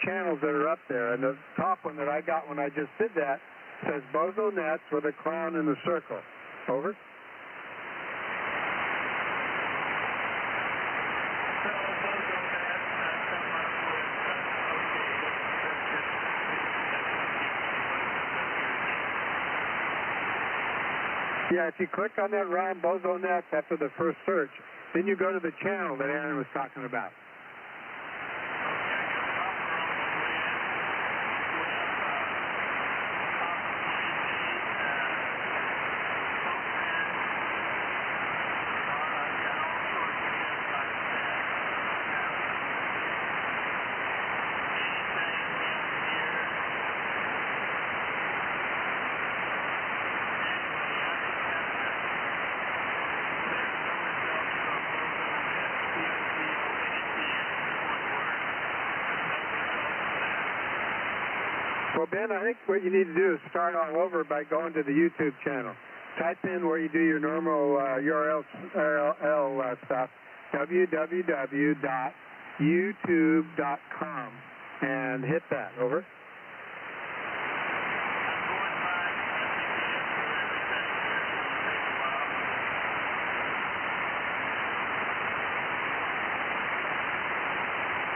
channels that are up there. And the top one that I got when I just did that says Bozo Nets with a clown in the circle. Over. Yeah, if you click on that round Bozo Nets after the first search, then you go to the channel that Aaron was talking about. Well, Ben, I think what you need to do is start all over by going to the YouTube channel. Type in where you do your normal URL stuff, www.youtube.com, and hit that. Over.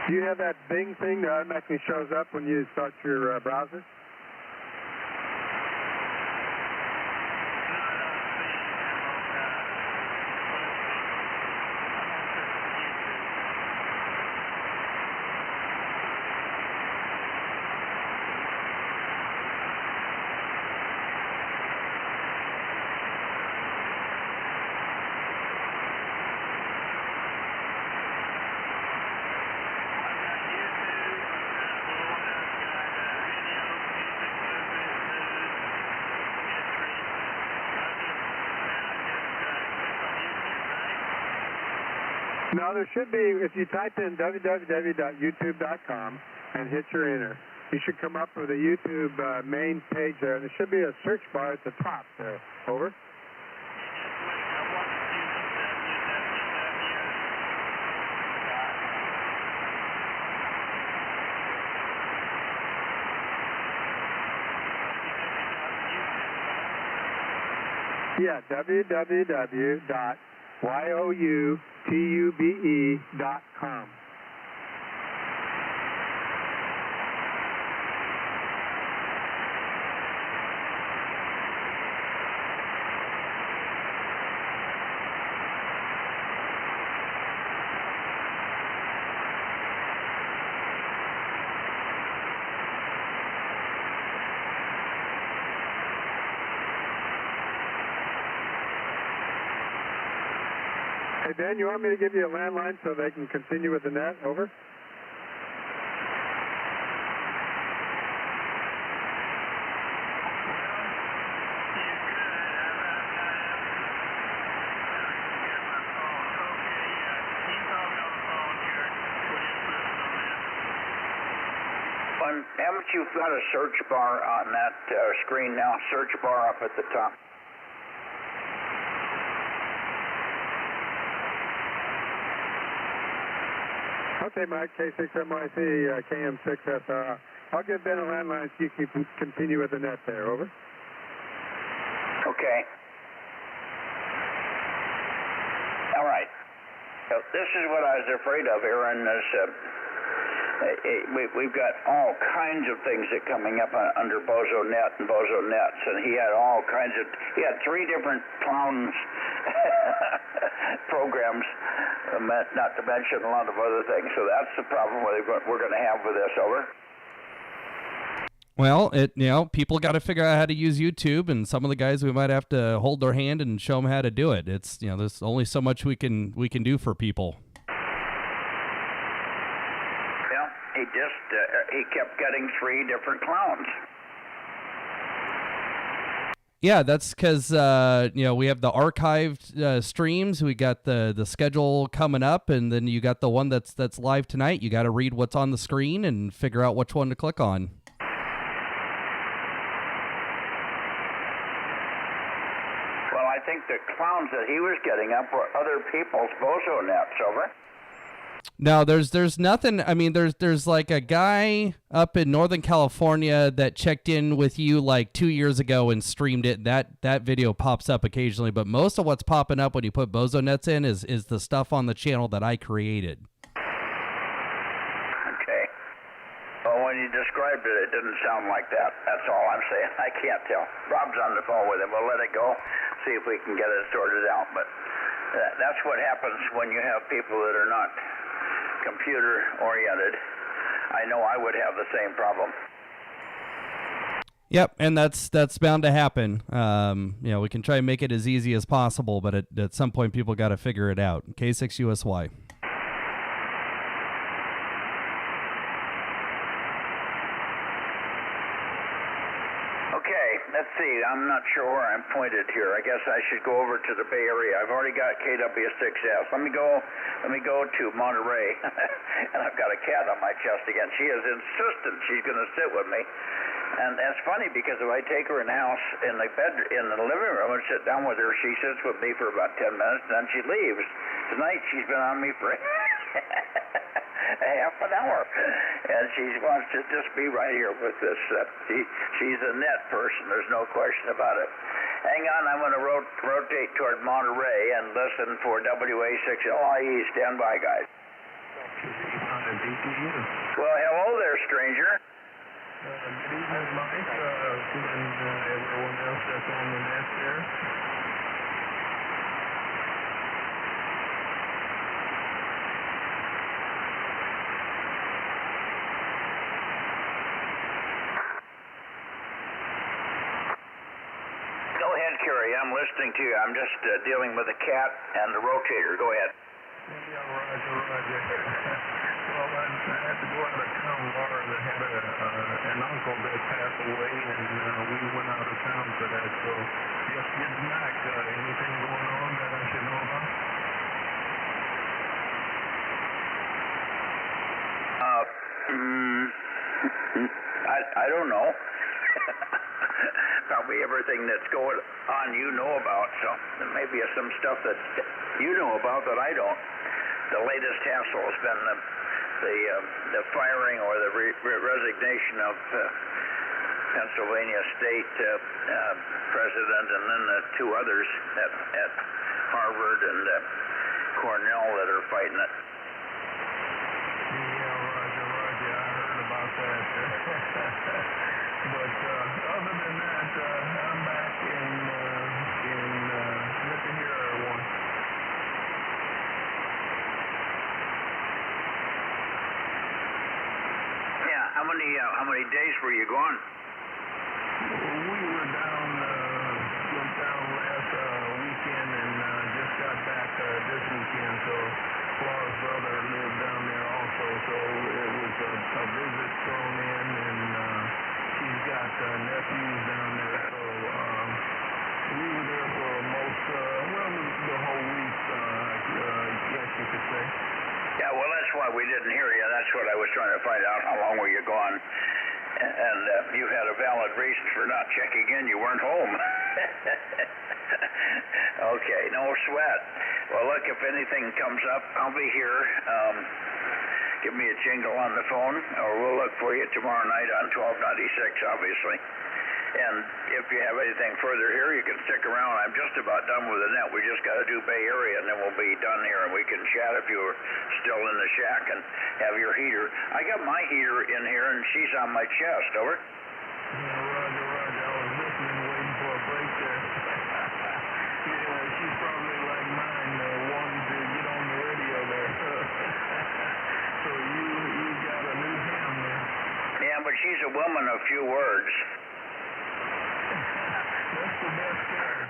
Do you have that Bing thing that automatically shows up when you start your browser? No, there should be, if you type in www.youtube.com and hit your enter, you should come up with a YouTube main page there. There should be a search bar at the top there. Over. Yeah, www.youtube.com. Hey, Ben, you want me to give you a landline so they can continue with the net? Over. Haven't you got a search bar on that screen now? Search bar up at the top. Okay, Mike, K6MYC, KM6SR. I'll give Ben a landline so you can continue with the net there. Over. Okay. All right. So this is what I was afraid of, Aaron, is we've got all kinds of things that coming up under Bozo Net and Bozo Nets, and he had all kinds of, he had 3 different clowns programs, not to mention a lot of other things. So that's the problem we're going to have with this. Over. Well, people got to figure out how to use YouTube, and some of the guys we might have to hold their hand and show them how to do it. It's there's only so much we can do for people. He kept getting 3 different clowns. Yeah, that's because we have the archived streams. We got the schedule coming up, and then you got the one that's live tonight. You got to read what's on the screen and figure out which one to click on. Well, I think the clowns that he was getting up were other people's Bozo Nets. Over. No, there's nothing. I mean, there's like a guy up in Northern California that checked in with you like 2 years ago and streamed it. That video pops up occasionally, but most of what's popping up when you put Bozo Nets in is the stuff on the channel that I created. Okay. Well, when you described it, it didn't sound like that. That's all I'm saying. I can't tell. Rob's on the phone with him. We'll let it go, see if we can get it sorted out. But that's what happens when you have people that are not computer oriented. I know I would have the same problem. Yep, and that's bound to happen. We can try and make it as easy as possible, but at some point people got to figure it out. K6USY. Let's see, I'm not sure where I'm pointed here. I guess I should go over to the Bay Area. I've already got KW6S. Let me go to Monterey. And I've got a cat on my chest again. She is insistent she's going to sit with me. And that's funny because if I take her in the house, in the living room and sit down with her, she sits with me for about 10 minutes, and then she leaves. Tonight she's been on me for half an hour, and she wants to just be right here with us. She's a net person. There's no question about it. Hang on, I'm going to rotate toward Monterey and listen for WA6LIE. Stand by, guys. Well, hello there, stranger. Good evening, Mike, and everyone else that's on the net there. Go ahead, Kerry. I'm listening to you. I'm just dealing with the cat and the rotator. Go ahead. Yeah, Roger. Well, I had to go out of town. Laura that had an uncle that passed away, and we went out of town for that. So just getting back. Anything going on that I should know about? I don't know. Probably everything that's going on you know about. So there may be some stuff that you know about that I don't. The latest hassle has been the firing or the resignation of Pennsylvania State president, and then the two others at Harvard and Cornell that are fighting it. Yeah, Roger. I heard about that. But other than that, I'm back in look here, everyone. How many days were you gone? We were down last weekend and just got back this weekend. So Laura's brother lived down there also. So it was a visit thrown in, and she's got nephews down there. So we were there for most, the whole week, I guess you could say. Yeah, well, that's why we didn't hear you. That's what I was trying to find out. How long were you gone? And you had a valid reason for not checking in. You weren't home. Okay, no sweat. Well, look, if anything comes up, I'll be here. Give me a jingle on the phone, or we'll look for you tomorrow night on 1296, obviously. And if you have anything further here, you can stick around. I'm just about done with the net. We just got to do Bay Area, and then we'll be done here, and we can chat if you're still in the shack and have your heater. I got my heater in here, and she's on my chest. Over. Yeah, Roger. I was listening, waiting for a break there. Yeah, she's probably like mine, wanting to get on the radio there. So you got a new ham there. Yeah, but she's a woman of few words. That's the best kind.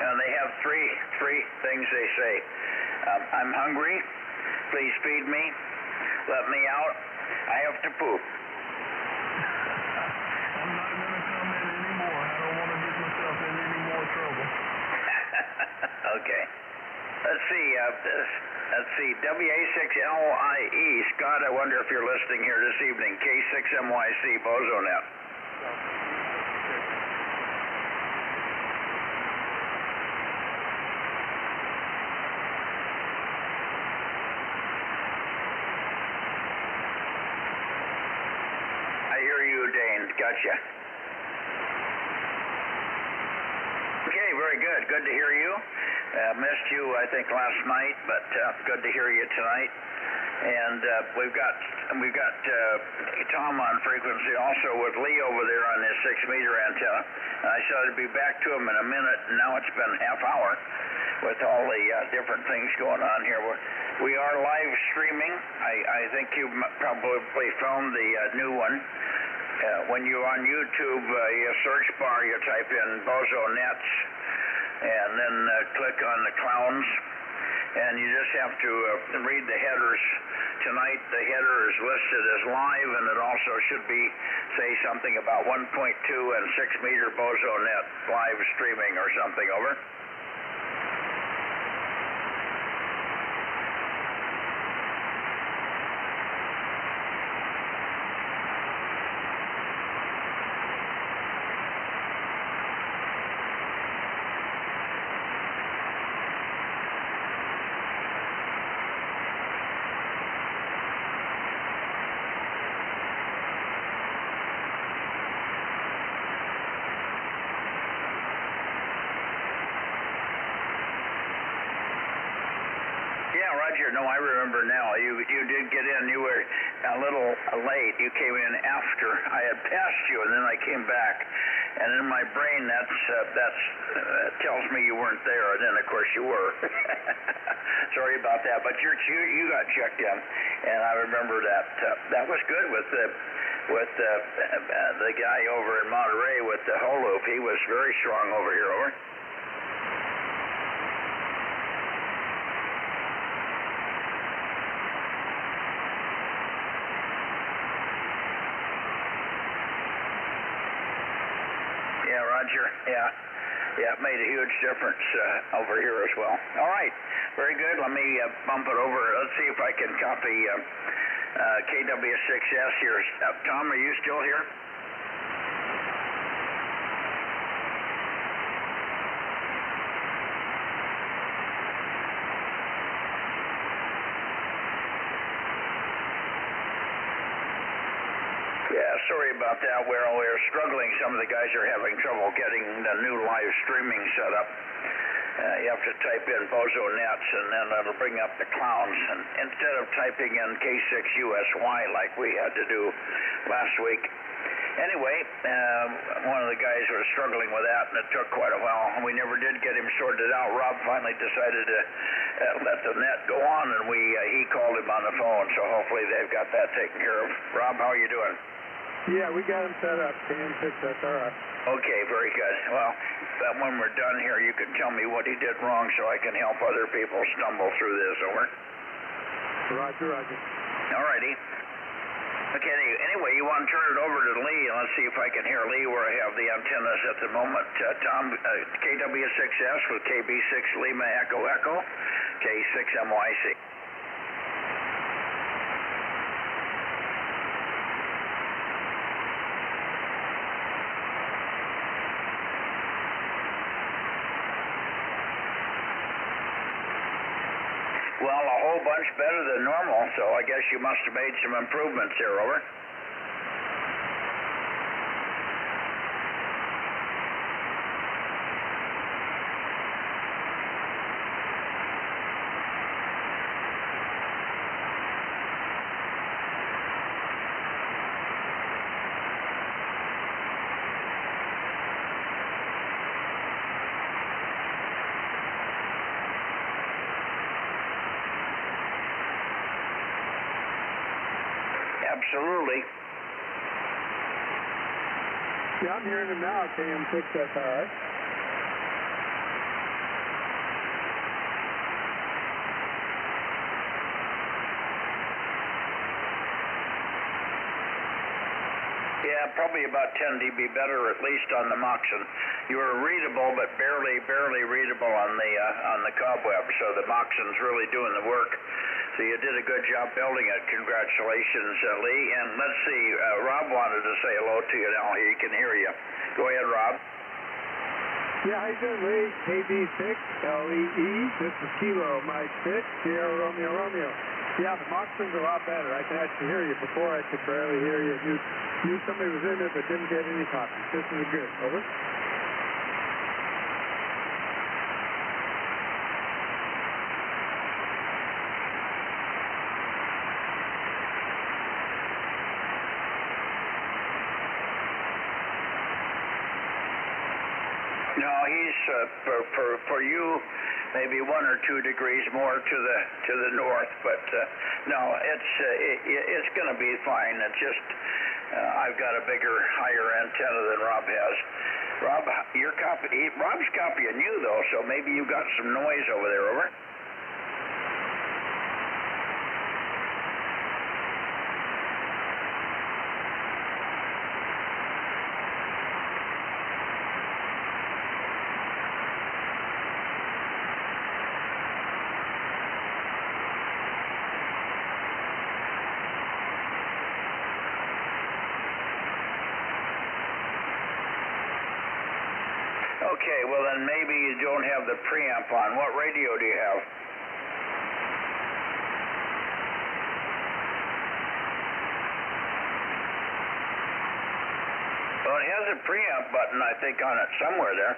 And they have three things they say. I'm hungry. Please feed me. Let me out. I have to poop. I'm not going to comment anymore. I don't want to get myself in any more trouble. Okay. Let's see. WA6LIE. Scott, I wonder if you're listening here this evening. K6MYC, Bozo Net. I hear you, Dane. Gotcha. Okay, very good. Good to hear you. Missed you, I think, last night, but good to hear you tonight. And we've got Tom on frequency also with Lee over there on his 6-meter antenna. I said I'd be back to him in a minute, and now it's been half hour with all the different things going on here. We are live streaming. I think you probably found the new one. When you're on YouTube, your search bar, you type in Bozo Nets, and then click on the clowns, and you just have to read the headers. Tonight, the header is listed as live, and it also should say something about 1.2 and 6-meter Bozo Net live streaming or something. Over. Roger, no, I remember now. You did get in. You were a little late. You came in after I had passed you, and then I came back. And in my brain, that tells me you weren't there, and then, of course, you were. Sorry about that, but you got checked in, and I remember that. That was good with the guy over in Monterey with the hull loop. He was very strong over here, over. Yeah, Roger. Yeah, it made a huge difference over here as well. All right, very good. Let me bump it over. Let's see if I can copy KW6S here. Tom, are you still here? Yeah, sorry about that. We're struggling. Some of the guys are having trouble getting the new live streaming set up. You have to type in Bozo Nets, and then it'll bring up the clowns. And instead of typing in K6USY like we had to do last week. Anyway, one of the guys was struggling with that, and it took quite a while. We never did get him sorted out. Rob finally decided to let the net go on, and he called him on the phone, so hopefully they've got that taken care of. Rob, how are you doing? Yeah, we got him set up. KM6, that's all right. Okay, very good. Well, when we're done here, you can tell me what he did wrong so I can help other people stumble through this, over. Roger. All righty. Okay, anyway, you want to turn it over to Lee, and let's see if I can hear Lee where I have the antennas at the moment. Tom, KW6S with KB6 Lima Echo Echo, K6MYC. Well, a whole bunch better than normal, so I guess you must have made some improvements here, over. Absolutely. Yeah, I'm hearing him now, KM6, that's all right. Yeah, probably about 10 dB better, at least on the Moxon. You were readable, but barely readable on the cobweb. So the Moxon's really doing the work. So you did a good job building it. Congratulations, Lee. And let's see, Rob wanted to say hello to you now. He can hear you. Go ahead, Rob. Yeah, how you doing, Lee? KB6, LEE. This is Kilo, Mike 6, Sierra Romeo Romeo. Yeah, the Moxon's a lot better. I can actually hear you. Before I could barely hear you. Knew somebody was in there, but didn't get any copies. This is good. Over. No, he's for you maybe 1 or 2 degrees more to the north, but no, it's going to be fine. It's just I've got a bigger, higher antenna than Rob has. Rob, Rob's copying you though, so maybe you got some noise over there, over. Okay, well then maybe you don't have the preamp on. What radio do you have? Well, it has a preamp button, I think, on it somewhere there.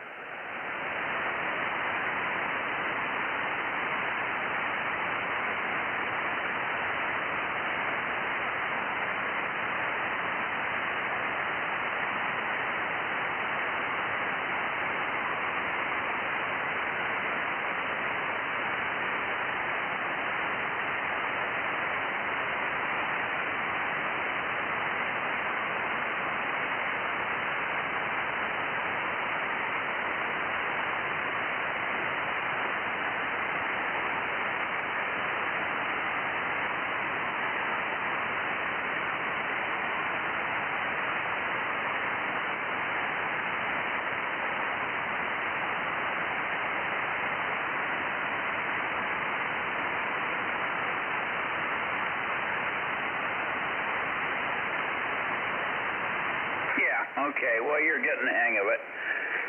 Okay, well, you're getting the hang of it.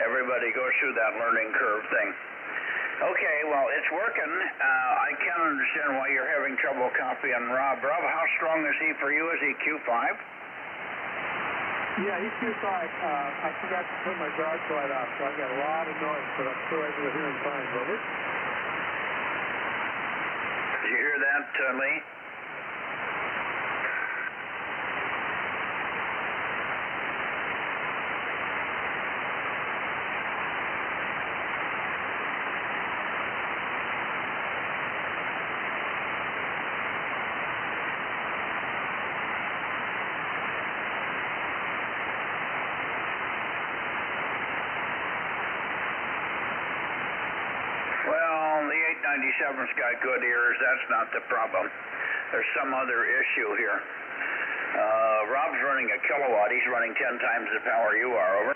Everybody goes through that learning curve thing. Okay, well, it's working. I can't understand why you're having trouble copying Rob. Rob, how strong is he for you? Is he Q5? Yeah, he's Q5. I forgot to turn my garage light off, so I've got a lot of noise, but I'm still able to hear him fine. Over. Did you hear that, Lee? Well, the 897's got good ears. That's not the problem. There's some other issue here. Rob's running a kilowatt. He's running 10 times the power you are. Over.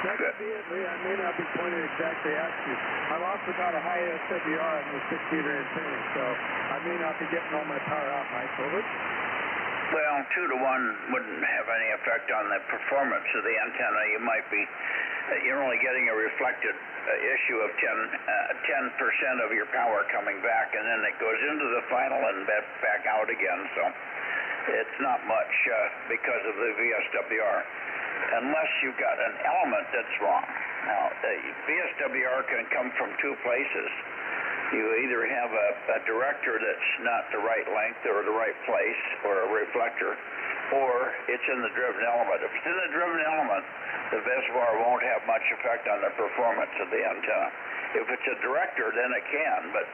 That could be it, Lee. I may not be pointing exactly at you. I've also got a high SWR in the 6-meter antenna, so I may not be getting all my power out, Mike. Over. Well, 2 to 1 wouldn't have any effect on the performance of the antenna. You might be, you're only getting a reflected issue of 10% of your power coming back, and then it goes into the final and back out again. So it's not much because of the VSWR. Unless you've got an element that's wrong. Now, VSWR can come from 2 places. You either have a director that's not the right length or the right place, or a reflector, or it's in the driven element. If it's in the driven element, the VSWR won't have much effect on the performance of the antenna. If it's a director, then it can, but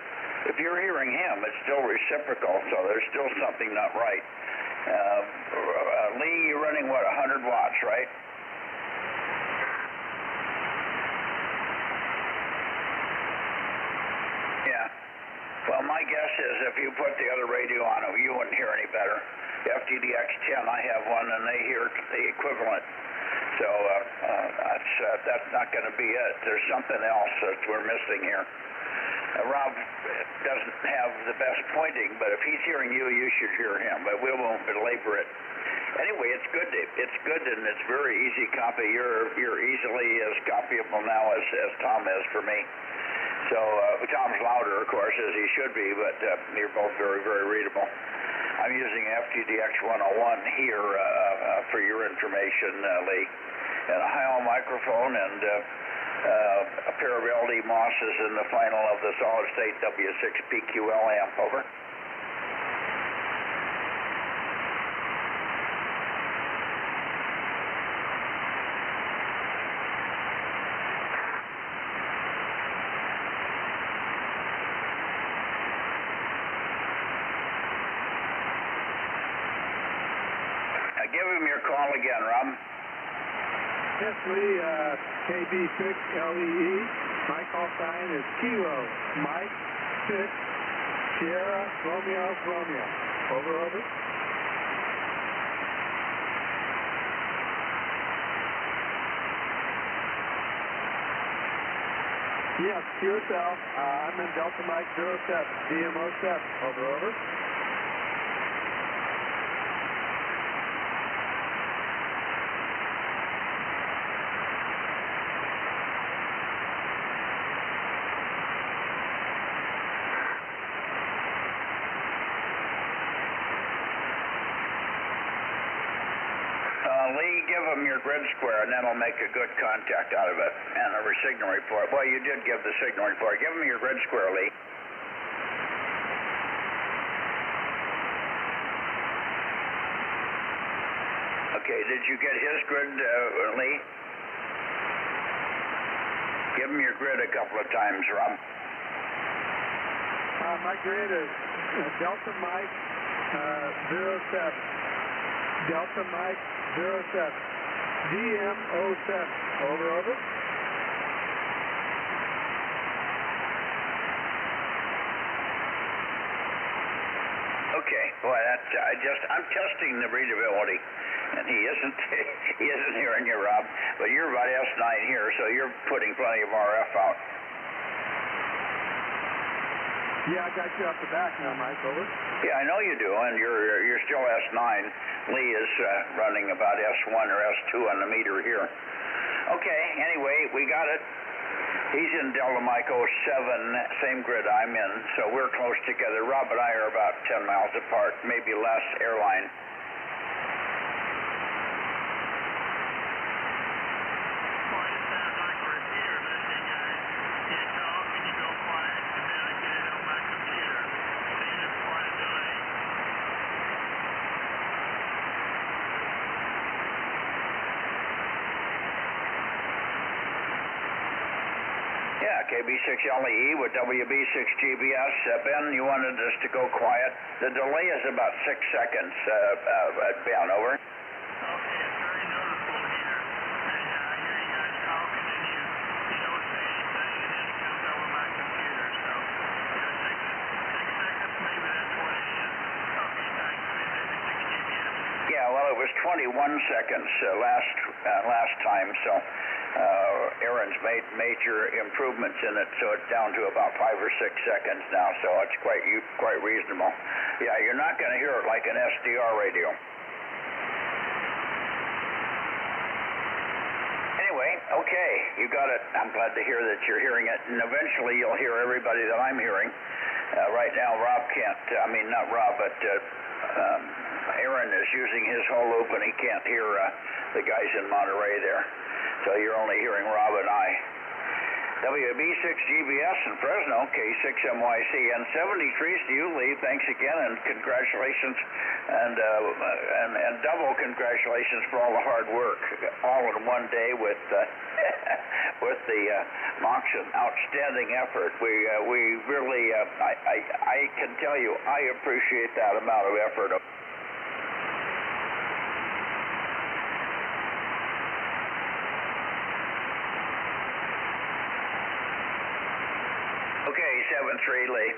if you're hearing him, it's still reciprocal, so there's still something not right. Lee, you're running, what, 100 watts, right? Yeah. Well, my guess is if you put the other radio on, you wouldn't hear any better. The FTDX10, I have one, and they hear the equivalent. So that's not going to be it. There's something else that we're missing here. Rob doesn't have the best pointing, but if he's hearing you, you should hear him. But we won't belabor it. Anyway, it's good. It's good, and it's very easy copy. You're easily as copyable now as Tom is for me. So Tom's louder, of course, as he should be, but you're both very, very readable. I'm using FTDX 101 here for your information, Lee, and a high-ohm microphone and a pair of LD Mosses in the final of the solid-state W6 PQL amp. Over. Give him your call again, Rob. Yes, Lee, KB6LEE. My call sign is Kilo Mike 6 Sierra Romeo Romeo. Over, over. Yes, to yourself. I'm in Delta Mike 07, DM07. Over, over. Lee, give him your grid square, and that'll make a good contact out of it, and a signal report. Well, you did give the signal report. Give him your grid square, Lee. Okay, did you get his grid, Lee? Give him your grid a couple of times, Rob. My grid is Delta Mike 07. Delta Mike 07. DM07. Over, over. Okay, boy, I'm testing the readability. And he isn't hearing you, Rob. But you're about S9 here, so you're putting plenty of RF out. Yeah, I got you off the back now, Mike. Over. Yeah, I know you do, and you're still S9. Lee is running about S1 or S2 on the meter here. Okay, anyway, we got it. He's in Delta Mike 07, same grid I'm in, so we're close together. Rob and I are about 10 miles apart, maybe less airline. Yeah, KB6LEE with WB6GBS. Ben, you wanted us to go quiet. The delay is about 6 seconds, Ben, over. Okay, it's very noticeable here. And I hear you guys talking and you don't say anything and then it comes over my computer. So, 6 seconds, maybe that's what it is. Okay, thanks. WB6GBS. Yeah, well, it was 21 seconds last time, so Aaron's made major improvements in it, so it's down to about 5 or 6 seconds now, so it's quite reasonable. Yeah, you're not going to hear it like an SDR radio. Anyway, okay, you got it. I'm glad to hear that you're hearing it, and eventually you'll hear everybody that I'm hearing. Right now, Rob can't, not Rob, but Aaron is using his whole loop, and he can't hear the guys in Monterey there. So you're only hearing Rob and I. WB6GBS in Fresno, K6MYC, and 73s to you, Lee. Thanks again, and congratulations, and double congratulations for all the hard work, all in one day with with the Moxon. Outstanding effort. We really, I can tell you, I appreciate that amount of effort. Okay, 7-3, Lee.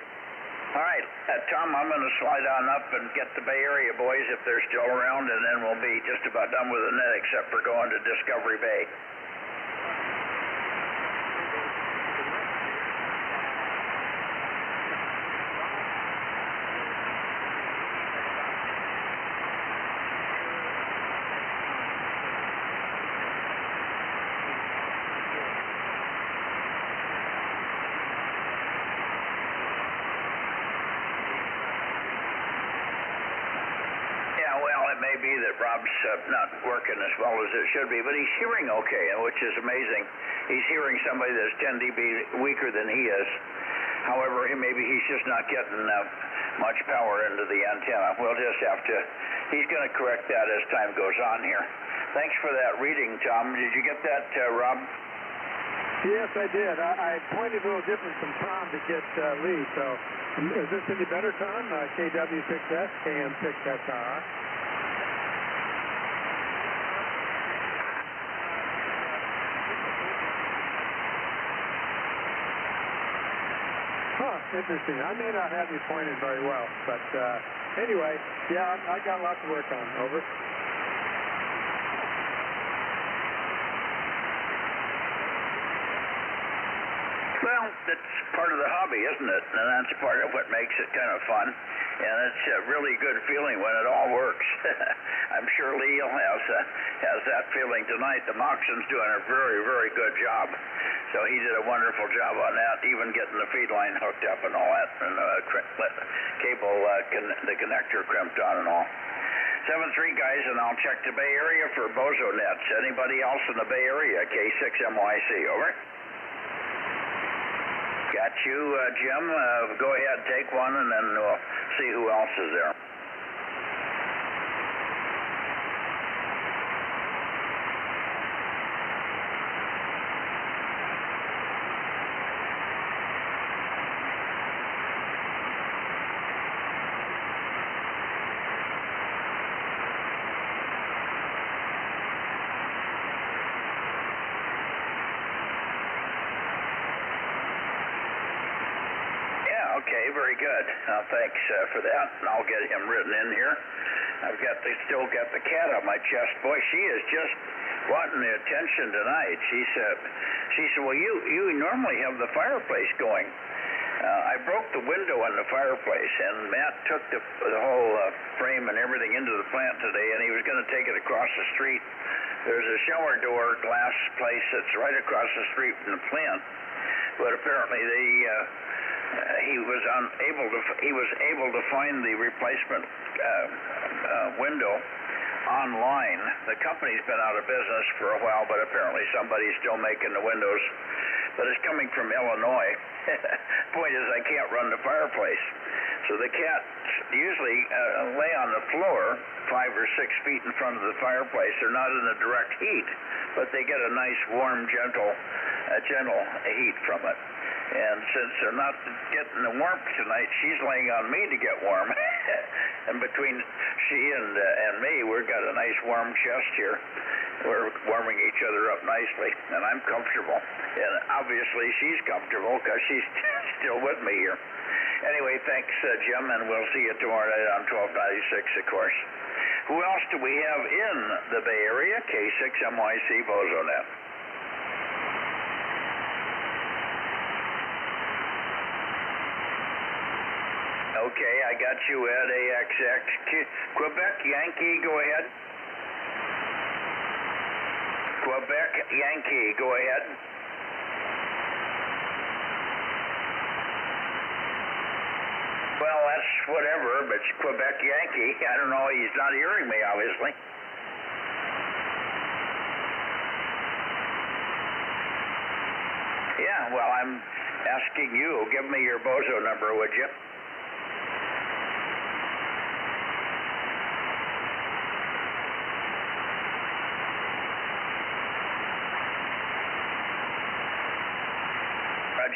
All right, Tom, I'm going to slide on up and get the Bay Area boys if they're still around, and then we'll be just about done with the net except for going to Discovery Bay. It may be that Rob's not working as well as it should be, but he's hearing okay, which is amazing. He's hearing somebody that's 10 dB weaker than he is. However, maybe he's just not getting much power into the antenna. We'll just have to, he's going to correct that as time goes on here. Thanks for that reading, Tom. Did you get that, Rob? Yes, I did. I pointed a little different from Tom to get Lee, so is this any better, Tom? KW6S, KM6SR. Interesting. I may not have you pointed very well, but anyway, yeah, I got a lot to work on. Over. Well, that's part of the hobby, isn't it? And that's part of what makes it kind of fun. And it's a really good feeling when it all works. I'm sure Lee has that feeling tonight. The Moxon's doing a very, very good job. So he did a wonderful job on that, even getting the feed line hooked up and all that, and cable, the connector crimped on and all. 7-3, guys, and I'll check the Bay Area for Bozo Nets. Anybody else in the Bay Area? K6MYC, over. Got you, Jim. Go ahead, take one, and then we'll see who else is there. Okay, very good. Thanks for that, and I'll get him written in here. still got the cat on my chest. Boy, she is just wanting the attention tonight. She said, well, you normally have the fireplace going. I broke the window on the fireplace, and Matt took the whole frame and everything into the plant today, and he was going to take it across the street. There's a shower door glass place that's right across the street from the plant, but apparently he was able to find the replacement window online. The company's been out of business for a while, but apparently somebody's still making the windows. But it's coming from Illinois. Point is, I can't run the fireplace. So the cats usually lay on the floor 5 or 6 feet in front of the fireplace. They're not in the direct heat, but they get a nice, warm, gentle heat from it. And since they're not getting the warmth tonight, she's laying on me to get warm. And between she and me, we've got a nice warm chest here. We're warming each other up nicely, and I'm comfortable. And obviously she's comfortable because she's still with me here. Anyway, thanks, Jim, and we'll see you tomorrow night on 1296, of course. Who else do we have in the Bay Area? K6MYC Bozo Net. Okay, I got you at AXX. Quebec Yankee, go ahead. Quebec Yankee, go ahead. Well, that's whatever, but it's Quebec Yankee. I don't know, he's not hearing me, obviously. Yeah, well, I'm asking you. Give me your Bozo number, would you?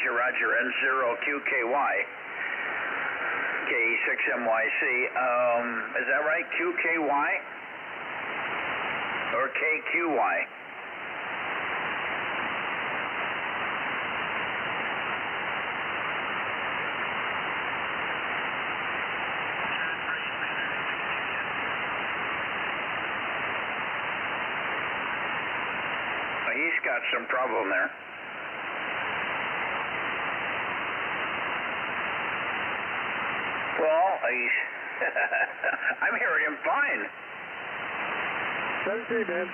Roger, N0QKY, K6MYC. Is that right? QKY or KQY? He's got some problem there. Well, I'm hearing him fine. Let's see, man.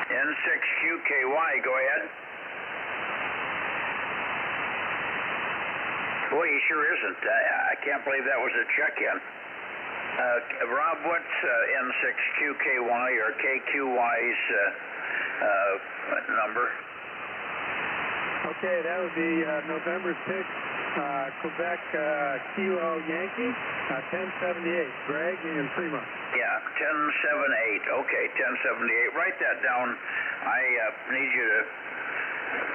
N6QKY, go ahead. Boy, he sure isn't. I can't believe that was a check-in. Rob, what's N6QKY or KQY's number? Okay, that would be November 6th, Quebec Kilo Yankee, 1078. Greg in Fremont. Yeah, 1078. Okay, 1078. Write that down. I need you to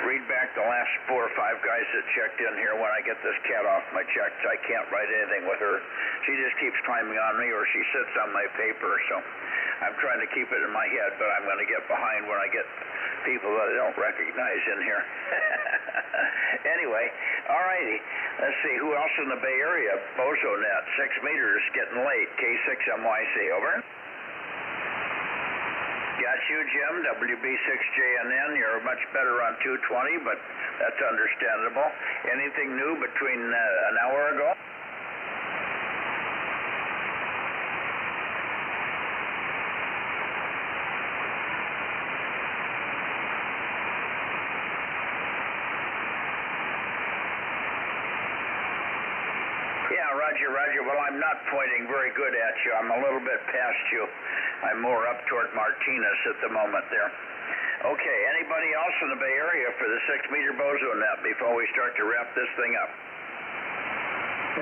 read back the last 4 or 5 guys that checked in here when I get this cat off my checks. I can't write anything with her. She just keeps climbing on me, or she sits on my paper, so I'm trying to keep it in my head, but I'm going to get behind when I get people that I don't recognize in here. Anyway, all righty. Let's see, who else in the Bay Area? Bozo Net, 6 meters, getting late. K6MYC, over. Got you, Jim, WB6JNN. You're much better on 220, but that's understandable. Anything new between an hour ago? Roger. Well, I'm not pointing very good at you. I'm a little bit past you. I'm more up toward Martinez at the moment there. Okay, anybody else in the Bay Area for the 6-meter Bozo Net before we start to wrap this thing up?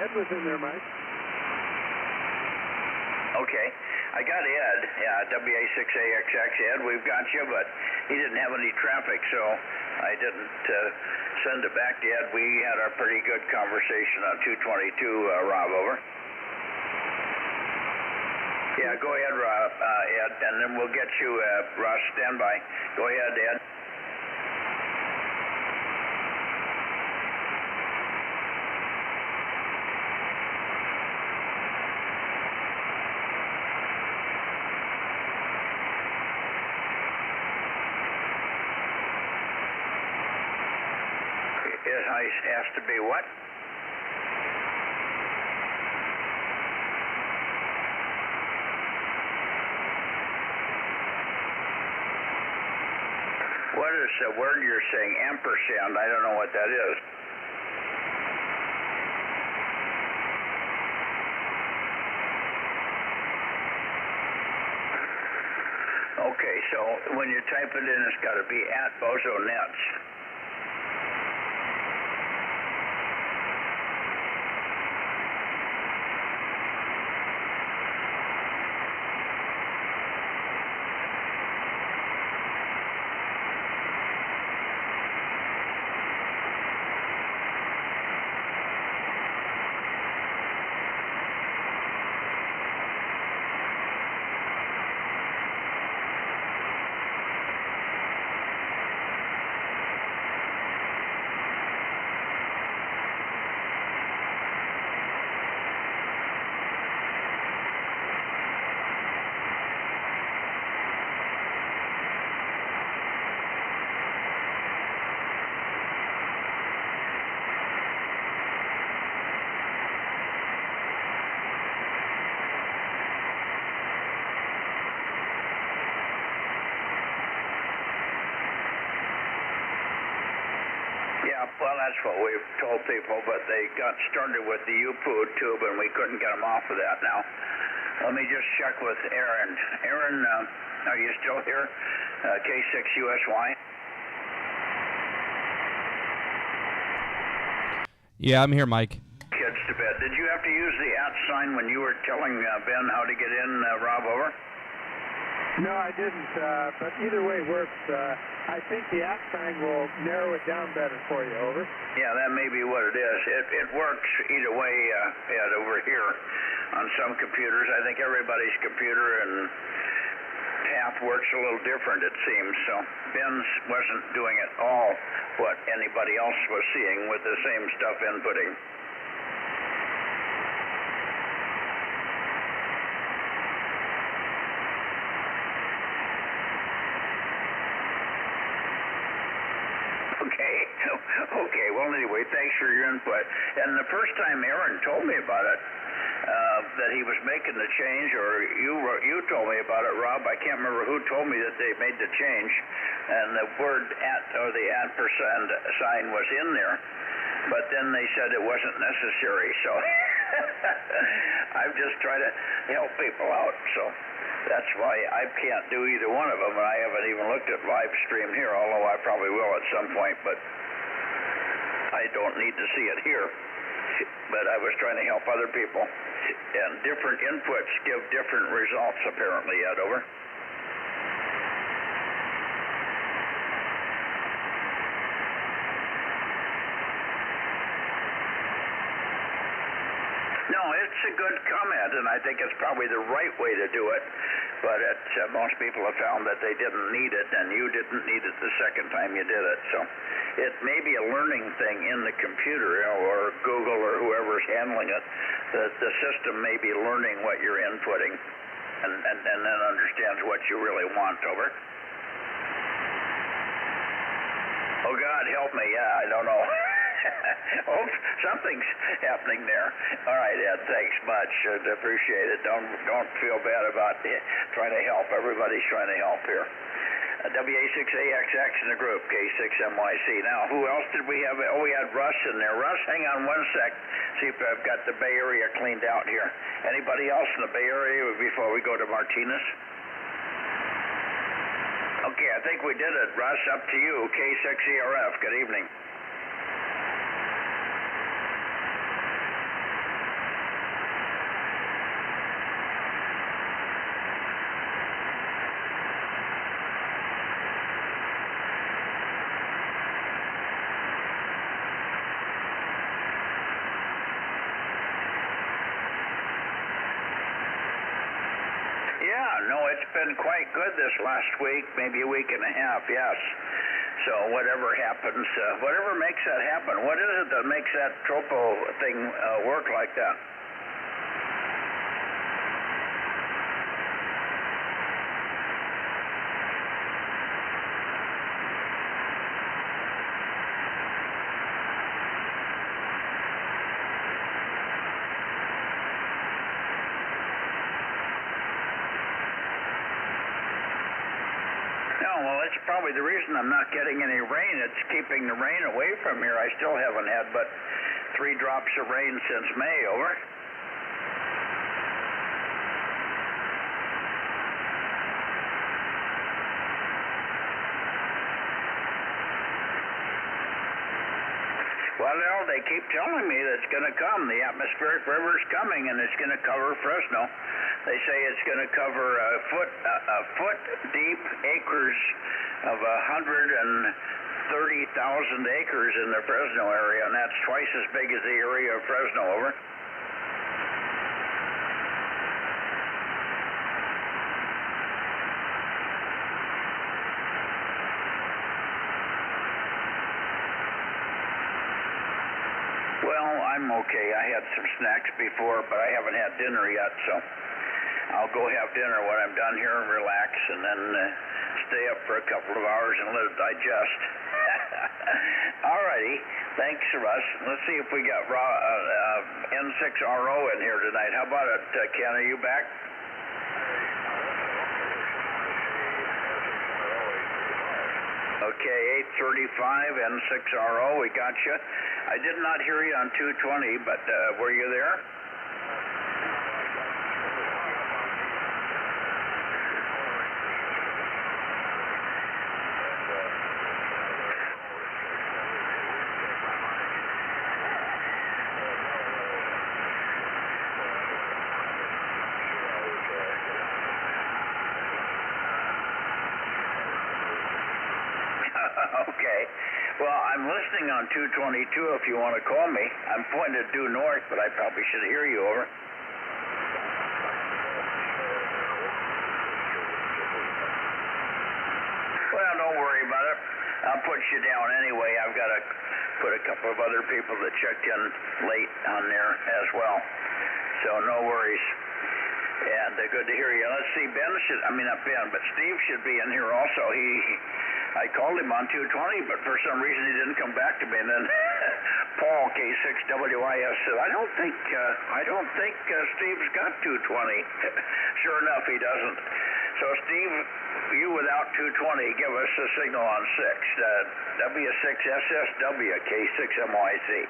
Ed was in there, Mike. Okay. I got Ed, WA6AXX. Ed, we've got you, but he didn't have any traffic, so I didn't send it back to Ed. We had a pretty good conversation on 222, Rob, over. Yeah, go ahead, Ed, and then we'll get you, Ross, stand by. Go ahead, Ed. It has to be what? What is the word you're saying? Ampersand. I don't know what that is. Okay, so when you type it in, it's got to be at Bozo Nets. Well, that's what we've told people, but they got started with the U-Poo tube, and we couldn't get them off of that now. Let me just check with Aaron. Aaron, are you still here? K6USY? Yeah, I'm here, Mike. Kids to bed. Did you have to use the @ sign when you were telling Ben how to get in, Rob, over? No, I didn't, but either way works. I think the @ sign will narrow it down better for you, over. Yeah, that may be what it is. It works either way, Ed, over here on some computers. I think everybody's computer and path works a little different, it seems. So Ben's wasn't doing at all what anybody else was seeing with the same stuff inputting. Okay, well, anyway, thanks for your input. And the first time Aaron told me about it, that he was making the change, or you told me about it, Rob. I can't remember who told me that they made the change, and the word @ or the ampersand sign was in there, but then they said it wasn't necessary. So I'm just trying to help people out. So that's why I can't do either one of them, and I haven't even looked at live stream here, although I probably will at some point, but I don't need to see it here. But I was trying to help other people. And different inputs give different results, apparently, Ed, over. No, it's a good comment, and I think it's probably the right way to do it. But most people have found that they didn't need it, and you didn't need it the second time you did it. So it may be a learning thing in the computer, or Google, or whoever's handling it. The system may be learning what you're inputting, and then understands what you really want, over. Oh, God, help me. Yeah, I don't know. Oh, something's happening there. All right, Ed, thanks much. Appreciate it. Don't feel bad about trying to help. Everybody's trying to help here. WA6AXX in the group, K6MYC. Now, who else did we have? Oh, we had Russ in there. Russ, hang on one sec. See if I've got the Bay Area cleaned out here. Anybody else in the Bay Area before we go to Martinez? Okay, I think we did it. Russ, up to you. K6ERF. Good evening. no, it's been quite good this last week, maybe a week and a half, yes. So whatever happens, whatever makes that happen, what is it that makes that tropo thing work like that? Well, that's probably the reason I'm not getting any rain. It's keeping the rain away from here. I still haven't had but 3 drops of rain since May, over. Well, no, they keep telling me that it's going to come. The atmospheric river is coming, and it's going to cover Fresno. They say it's going to cover a foot deep acres of 130,000 acres in the Fresno area, and that's twice as big as the area of Fresno, over. Well, I'm okay. I had some snacks before, but I haven't had dinner yet, so I'll go have dinner when I'm done here and relax, and then stay up for a couple of hours and let it digest. All righty. Thanks, Russ. Let's see if we got N6RO in here tonight. How about it, Ken? Are you back? Okay, 835 N6RO, we got you. I did not hear you on 220, but were you there? Okay. Well, I'm listening on 222 if you want to call me. I'm pointed due north, but I probably should hear you, over. Well, don't worry about it. I'll put you down anyway. I've got to put a couple of other people that checked in late on there as well. So no worries. And good to hear you. Let's see, not Ben, but Steve should be in here also. I called him on 220, but for some reason he didn't come back to me. And then Paul, K6WIS, said, I don't think Steve's got 220. Sure enough, he doesn't. So Steve, you without 220, give us a signal on 6. W6SSW, K6MYC.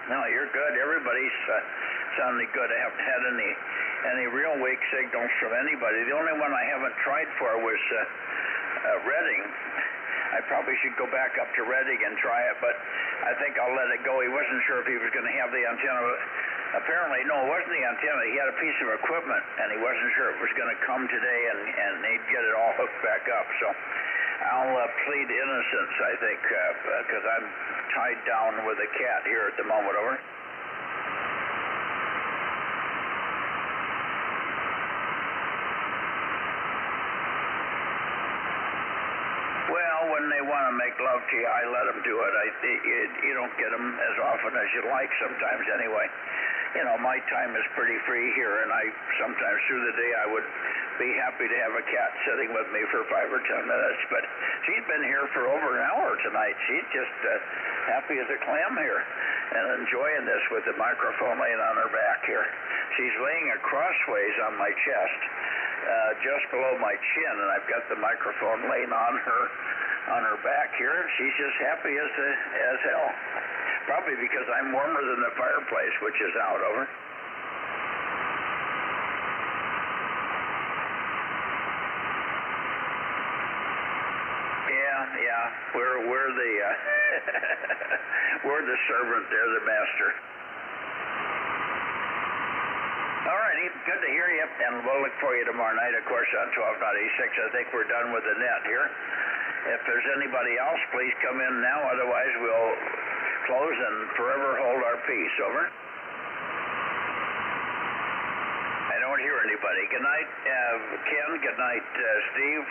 No, you're good. Everybody's sounding good. I haven't had any real weak signals from anybody. The only one I haven't tried for was Redding. I probably should go back up to Redding and try it, but I think I'll let it go. He wasn't sure if he was going to have the antenna. Apparently, no, it wasn't the antenna. He had a piece of equipment, and he wasn't sure if it was going to come today, and they'd get it all hooked back up. So I'll plead innocence, I think, because I'm tied down with a cat here at the moment, over. Well, when they want to make love to you, I let them do it. You don't get them as often as you'd like sometimes anyway. You know, my time is pretty free here, and sometimes through the day I would be happy to have a cat sitting with me for 5 or 10 minutes, but she's been here for over an hour tonight. She's just happy as a clam here and enjoying this with the microphone laying on her back here. She's laying acrossways on my chest, just below my chin, and I've got the microphone laying on her back here, and she's just happy as hell. Probably because I'm warmer than the fireplace, which is out, over. Yeah, we're the we're the servant, they're the master. All righty, good to hear you, and we'll look for you tomorrow night, of course, on 12.86. I think we're done with the net here. If there's anybody else, please come in now. Otherwise, we'll close and forever hold our peace. Over. I don't hear anybody. Good night, Ken. Good night, Steve.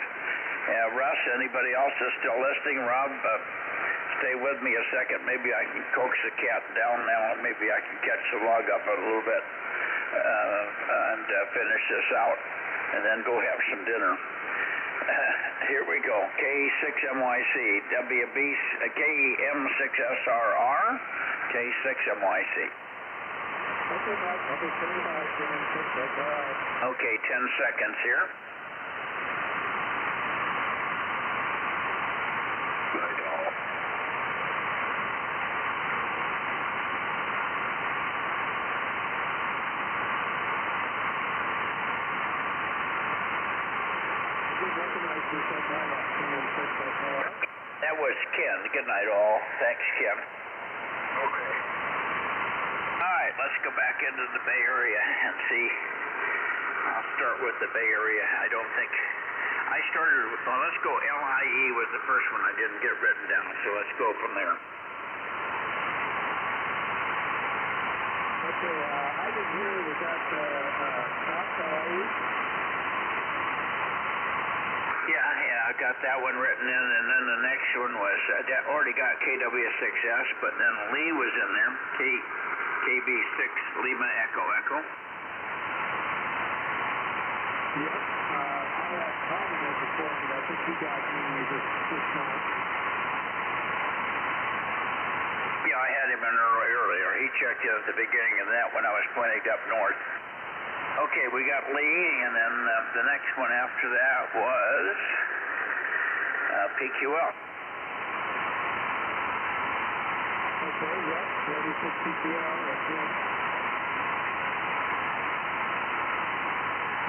Russ, anybody else is still listening? Rob, stay with me a second. Maybe I can coax the cat down now. Maybe I can catch the log up a little bit and finish this out, and then go have some dinner. Here we go. K6MYC, WB, KM6SRR, K6MYC. Okay, 10 seconds here. That was Ken. Good night, all. Thanks, Ken. Okay. All right, let's go back into the Bay Area and see. I'll start with the Bay Area. I don't think I started with, well, let's go. LIE was the first one I didn't get written down, so let's go from there. Okay, I didn't hear, was that South LIE? Yeah, I got that one written in, and then the next one was, that already got KW6S, but then Lee was in there, KB6 Lima Echo Echo. Yep, I had Colin there before, but I think he got me this night. Yeah, I had him in earlier. He checked in at the beginning of that when I was pointing up north. Okay, we got Lee, and then the next one after that was PQL. Okay, yep, ready for PQL, that's it.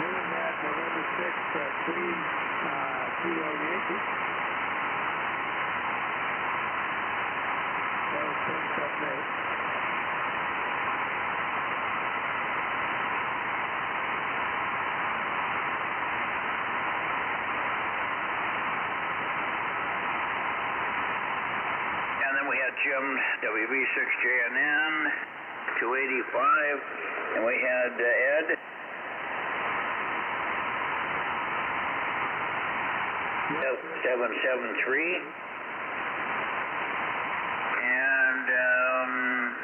Then we had November 6th, Queen, Kilo Yankee. That was 10-7-8. Jim, WB6JNN, 285, and we had Ed. Yep. 773, and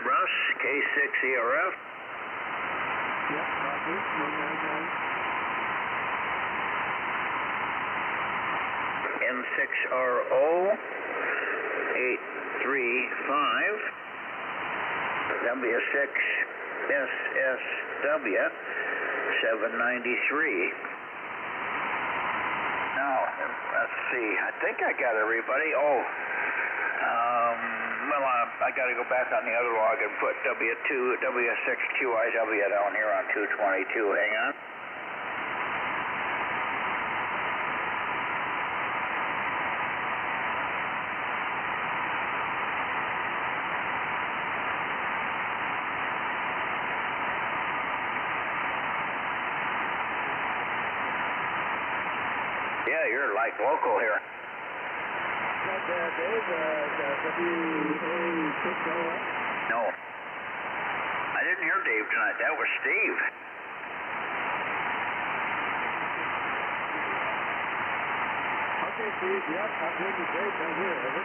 Russ, K6ERF. Yep, copy, 199. M6RO, 835, W6SSW, 793. Now, let's see. I think I got everybody. Well, I got to go back on the other log and put W6QIW down here on 222. Hang on. Yeah, you're like local here. That Dave, WA6OF? No. I didn't hear Dave tonight. That was Steve. Okay, Steve, yep, I've heard the Dave down here, over.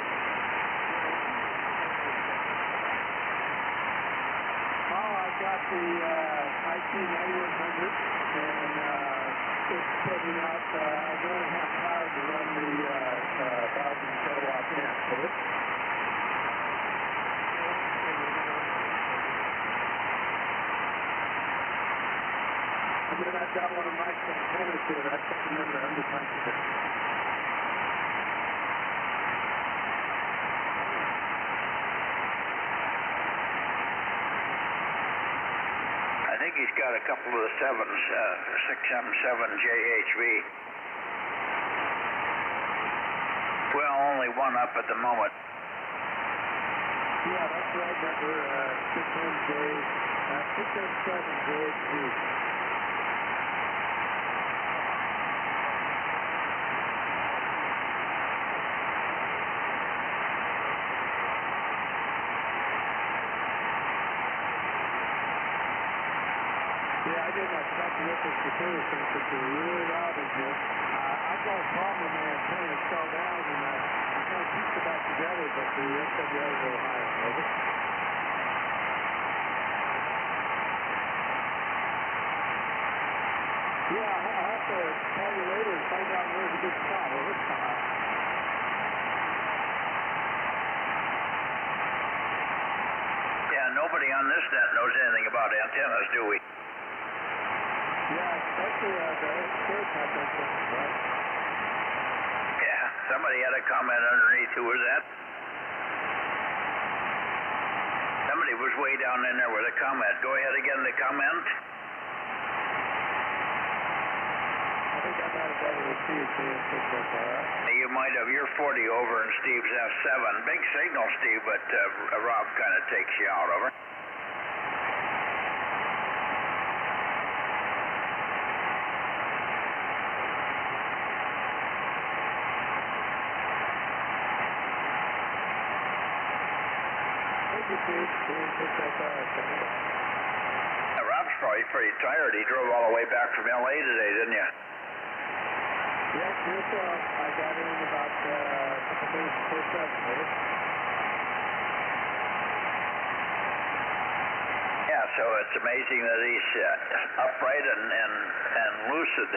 I've got the IC9100, and it's putting out, I don't have power to run the 1,000 kilowatt amp for it. And then I've got one of Mike's antennas here. I can't remember under punches. I think he's got a couple of the 6M7 JHV. Well, only one up at the moment. Yeah, that's right, number 6M7 JHV. Yeah, I did. I forgot to look at the computer since it's really loud in here. I've got a problem with my antenna. It fell down, and I'm trying to piece it back together, but the SWR is a little higher. Over. Yeah, I'll have to call you later and find out where's a good spot. Over. Yeah, nobody on this net knows anything about antennas, do we? Yeah, especially the air type antennas, right? Yeah, somebody had a comment underneath. Who was that? Somebody was way down in there with a comment. Go ahead again, the comment. I think I might have better received the You might have. You're 40 over and Steve's F7. Big signal, Steve, but Rob kind of takes you out, over. Rob's probably pretty tired. He drove all the way back from LA today, didn't you? Yes, myself. I got in about a couple minutes before 7. Yeah, so it's amazing that he's upright and lucid.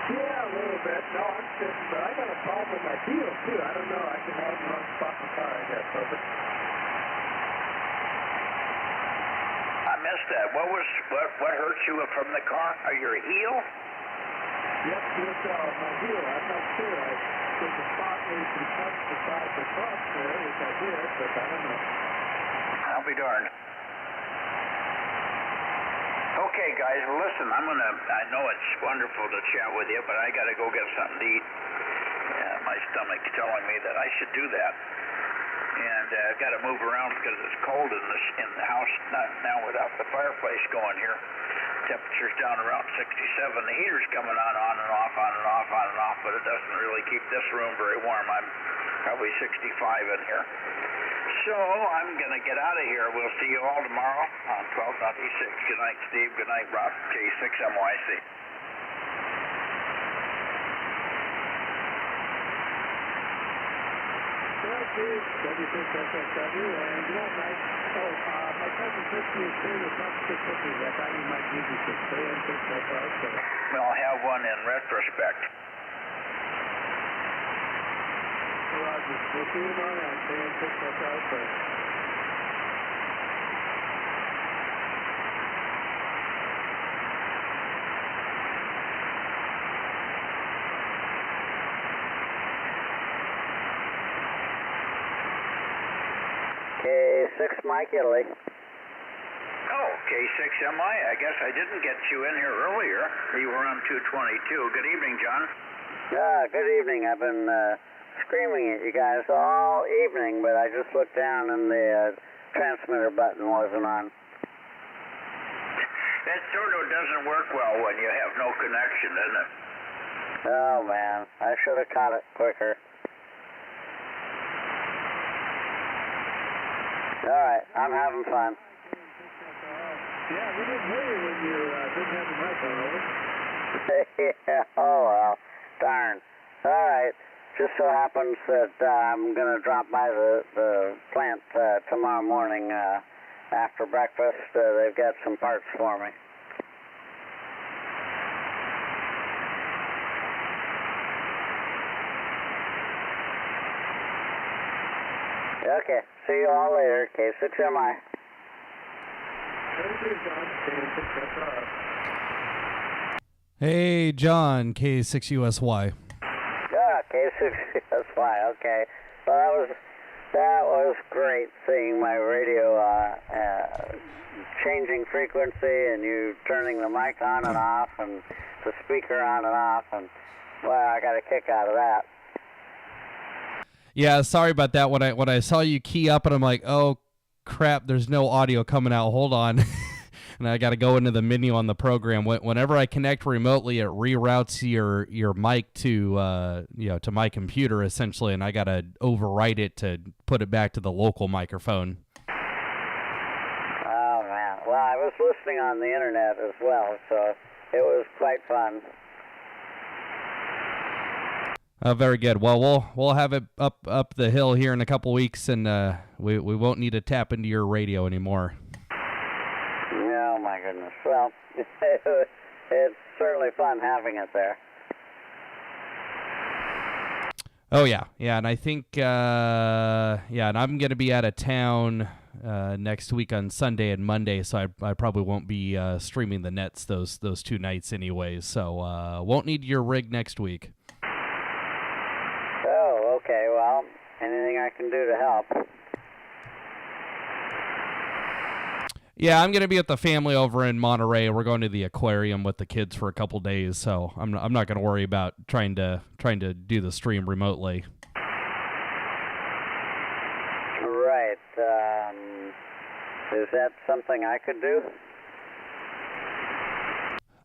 Yeah, a little bit. No, I'm sitting, but I got a problem with my heel, too. I don't know. I can have the wrong spot in the car, I guess. Over. I missed that. What hurt you from the car? Your heel? Yep, yourself. My heel. I'm not sure. There's a spot where you can touch the side of the cross there, which I did, but I don't know. I'll be darned. Okay, guys, well, listen, I know it's wonderful to chat with you, but I got to go get something to eat. My stomach's telling me that I should do that. And I've got to move around because it's cold in the house now without the fireplace going here. Temperature's down around 67. The heater's coming on and off, on and off, on and off, but it doesn't really keep this room very warm. I'm probably 65 in here. So I'm going to get out of here. We'll see you all tomorrow on 1296. Good night, Steve. Good night, Rob. K6MYC. Well, Steve, W6SSW, and you know, my cousin said to me, stay with top 6 cookies. I thought you might use it to stay in 6 so. Well, I'll have one in retrospect. Roger. We'll see you tomorrow night. Stay in 6 so. K6 Mike Italy. Oh, K6MI. I guess I didn't get you in here earlier. You were on 222. Good evening, John. Good evening. I've been screaming at you guys all evening, but I just looked down and the transmitter button wasn't on. That sort of doesn't work well when you have no connection, doesn't it? Oh, man. I should have caught it quicker. All right. I'm having fun. Yeah, we didn't hear you when you didn't have the mic on, over. Yeah, oh, well. Darn. All right. Just so happens that I'm going to drop by the plant tomorrow morning after breakfast. They've got some parts for me. Okay. See you all later. K6MI. Hey, John, K6USY. Yeah, K6SY. Okay. Well, that was great seeing my radio changing frequency and you turning the mic on and off and the speaker on and off, and well, I got a kick out of that. Yeah, sorry about that. When I saw you key up and I'm like, oh crap, there's no audio coming out. Hold on. and I got to go into the menu on the program. Whenever I connect remotely, it reroutes your mic to to my computer essentially, and I got to overwrite it to put it back to the local microphone. Oh man! Well, I was listening on the internet as well, so it was quite fun. Very good. Well, we'll have it up the hill here in a couple weeks, and we won't need to tap into your radio anymore. Oh my goodness. Well, it's certainly fun having it there. Oh yeah, and I think and I'm gonna be out of town next week on Sunday and Monday, so I probably won't be streaming the nets those 2 nights anyways. So won't need your rig next week. Oh, okay. Well, anything I can do to help? Yeah, I'm gonna be with the family over in Monterey. We're going to the aquarium with the kids for a couple days, so I'm not gonna worry about trying to do the stream remotely. Right. Is that something I could do?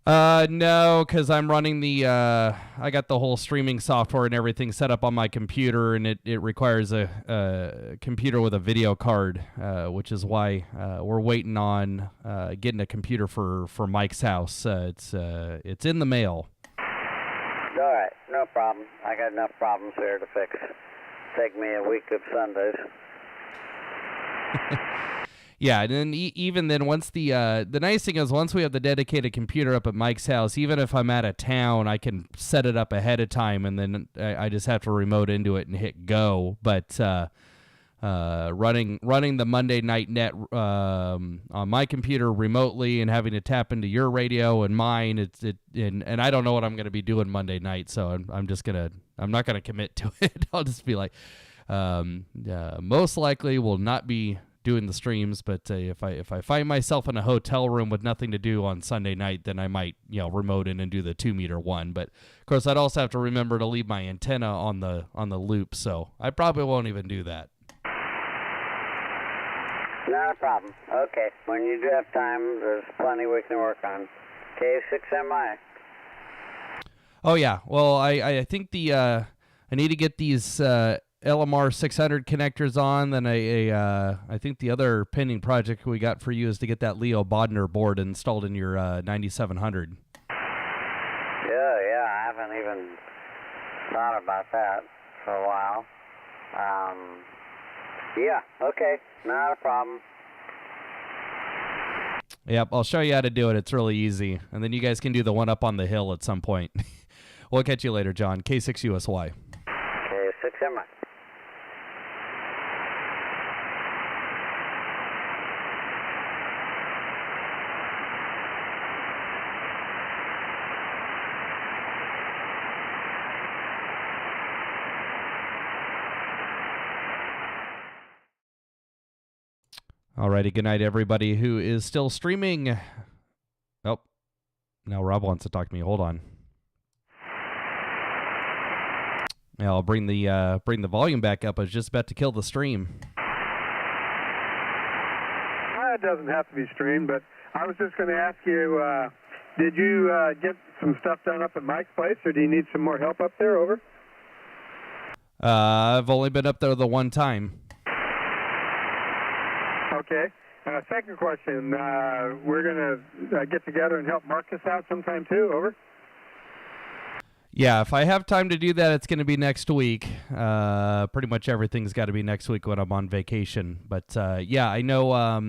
No, because I'm running I got the whole streaming software and everything set up on my computer, and it requires a computer with a video card, which is why we're waiting on getting a computer for Mike's house. It's in the mail. All right, no problem. I got enough problems here to fix. Take me a week of Sundays. Yeah, and then even then, once the nice thing is, once we have the dedicated computer up at Mike's house, even if I'm out of town, I can set it up ahead of time, and then I just have to remote into it and hit go. But running the Monday Night Net on my computer remotely and having to tap into your radio and mine, and I don't know what I'm going to be doing Monday night, so I'm not gonna commit to it. I'll just be like, most likely will not be doing the streams, but if I find myself in a hotel room with nothing to do on Sunday night, then I might remote in and do the 2-meter one. But of course, I'd also have to remember to leave my antenna on the loop, so I probably won't even do that. Not a problem. Okay, when you do have time, there's plenty we can work on. K6MI. Oh yeah, well I think I need to get these LMR 600 connectors on. Then I think the other pending project we got for you is to get that Leo Bodner board installed in your 9700. Yeah, I haven't even thought about that for a while. Yeah, okay, not a problem. Yep, I'll show you how to do it. It's really easy. And then you guys can do the one up on the hill at some point. We'll catch you later, John. K6USY. K6MI. Alrighty, good night, everybody who is still streaming. Oh, now Rob wants to talk to me. Hold on. Yeah, I'll bring the volume back up. I was just about to kill the stream. It doesn't have to be streamed, but I was just going to ask you, did you get some stuff done up at Mike's place, or do you need some more help up there? Over. I've only been up there the one time. Okay. Second question, we're going to get together and help Marcus out sometime too, over? Yeah, if I have time to do that, it's going to be next week. Pretty much everything's got to be next week when I'm on vacation. But, yeah, I know,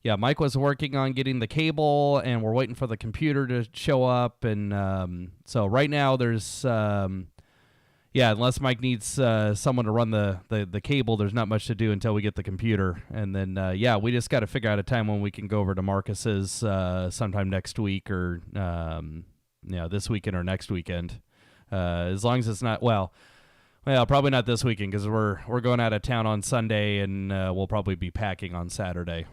Mike was working on getting the cable, and we're waiting for the computer to show up. And so right now there's... unless Mike needs someone to run the cable, there's not much to do until we get the computer. And then, we just got to figure out a time when we can go over to Marcus's sometime next week or, this weekend or next weekend. As long as it's not, probably not this weekend because we're going out of town on Sunday and we'll probably be packing on Saturday.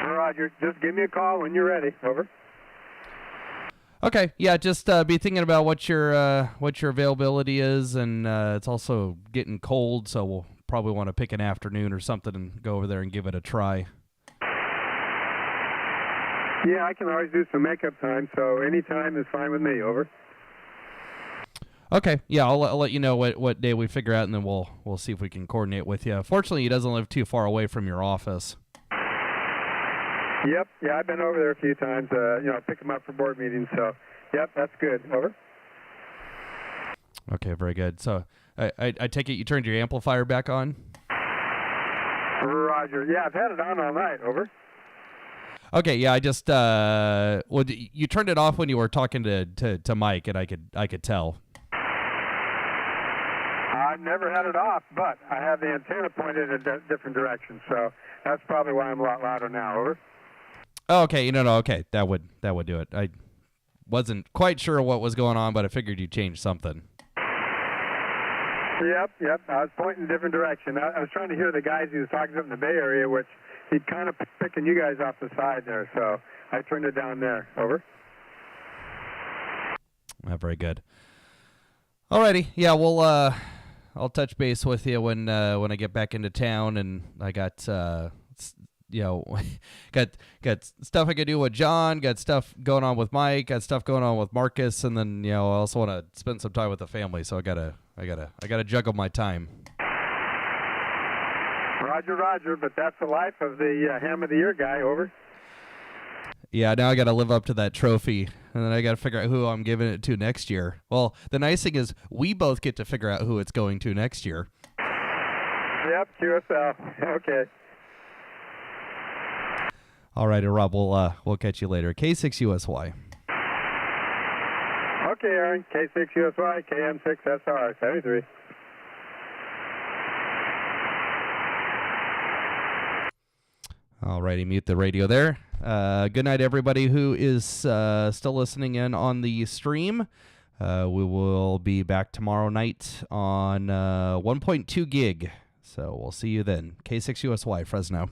Roger, just give me a call when you're ready. Over. Okay, yeah, just be thinking about what your availability is, and it's also getting cold, so we'll probably want to pick an afternoon or something and go over there and give it a try. Yeah, I can always do some makeup time, so any time is fine with me. Over. Okay, yeah, I'll let you know what day we figure out, and then we'll see if we can coordinate with you. Fortunately, he doesn't live too far away from your office. Yep, yeah, I've been over there a few times. I pick him up for board meetings, so yep, that's good. Over. Okay, very good. So I take it you turned your amplifier back on? Roger. Yeah, I've had it on all night. Over. Okay, yeah, I just you turned it off when you were talking to Mike, and I could tell. I've never had it off, but I have the antenna pointed in a different direction, so that's probably why I'm a lot louder now. Over. Oh, okay, no, okay, that would do it. I wasn't quite sure what was going on, but I figured you changed something. Yep, I was pointing in a different direction. I was trying to hear the guys he was talking to in the Bay Area, which he'd kind of picking you guys off the side there, so I turned it down there. Over. Very good. Alrighty, yeah, I'll touch base with you when I get back into town, and I got got stuff I could do with John, got stuff going on with Mike, got stuff going on with Marcus, and then I also want to spend some time with the family, so I gotta juggle my time. Roger, but that's the life of the Ham of the Year guy. Over. Yeah, now I got to live up to that trophy, and then I got to figure out who I'm giving it to next year. Well, the nice thing is we both get to figure out who it's going to next year. Yep, QSL. Okay. All right, Rob, we'll catch you later. K6USY. Okay, Aaron. K6USY, KM6SR, 73. All righty, mute the radio there. Good night, everybody who is still listening in on the stream. We will be back tomorrow night on 1.2 gig. So we'll see you then. K6USY, Fresno.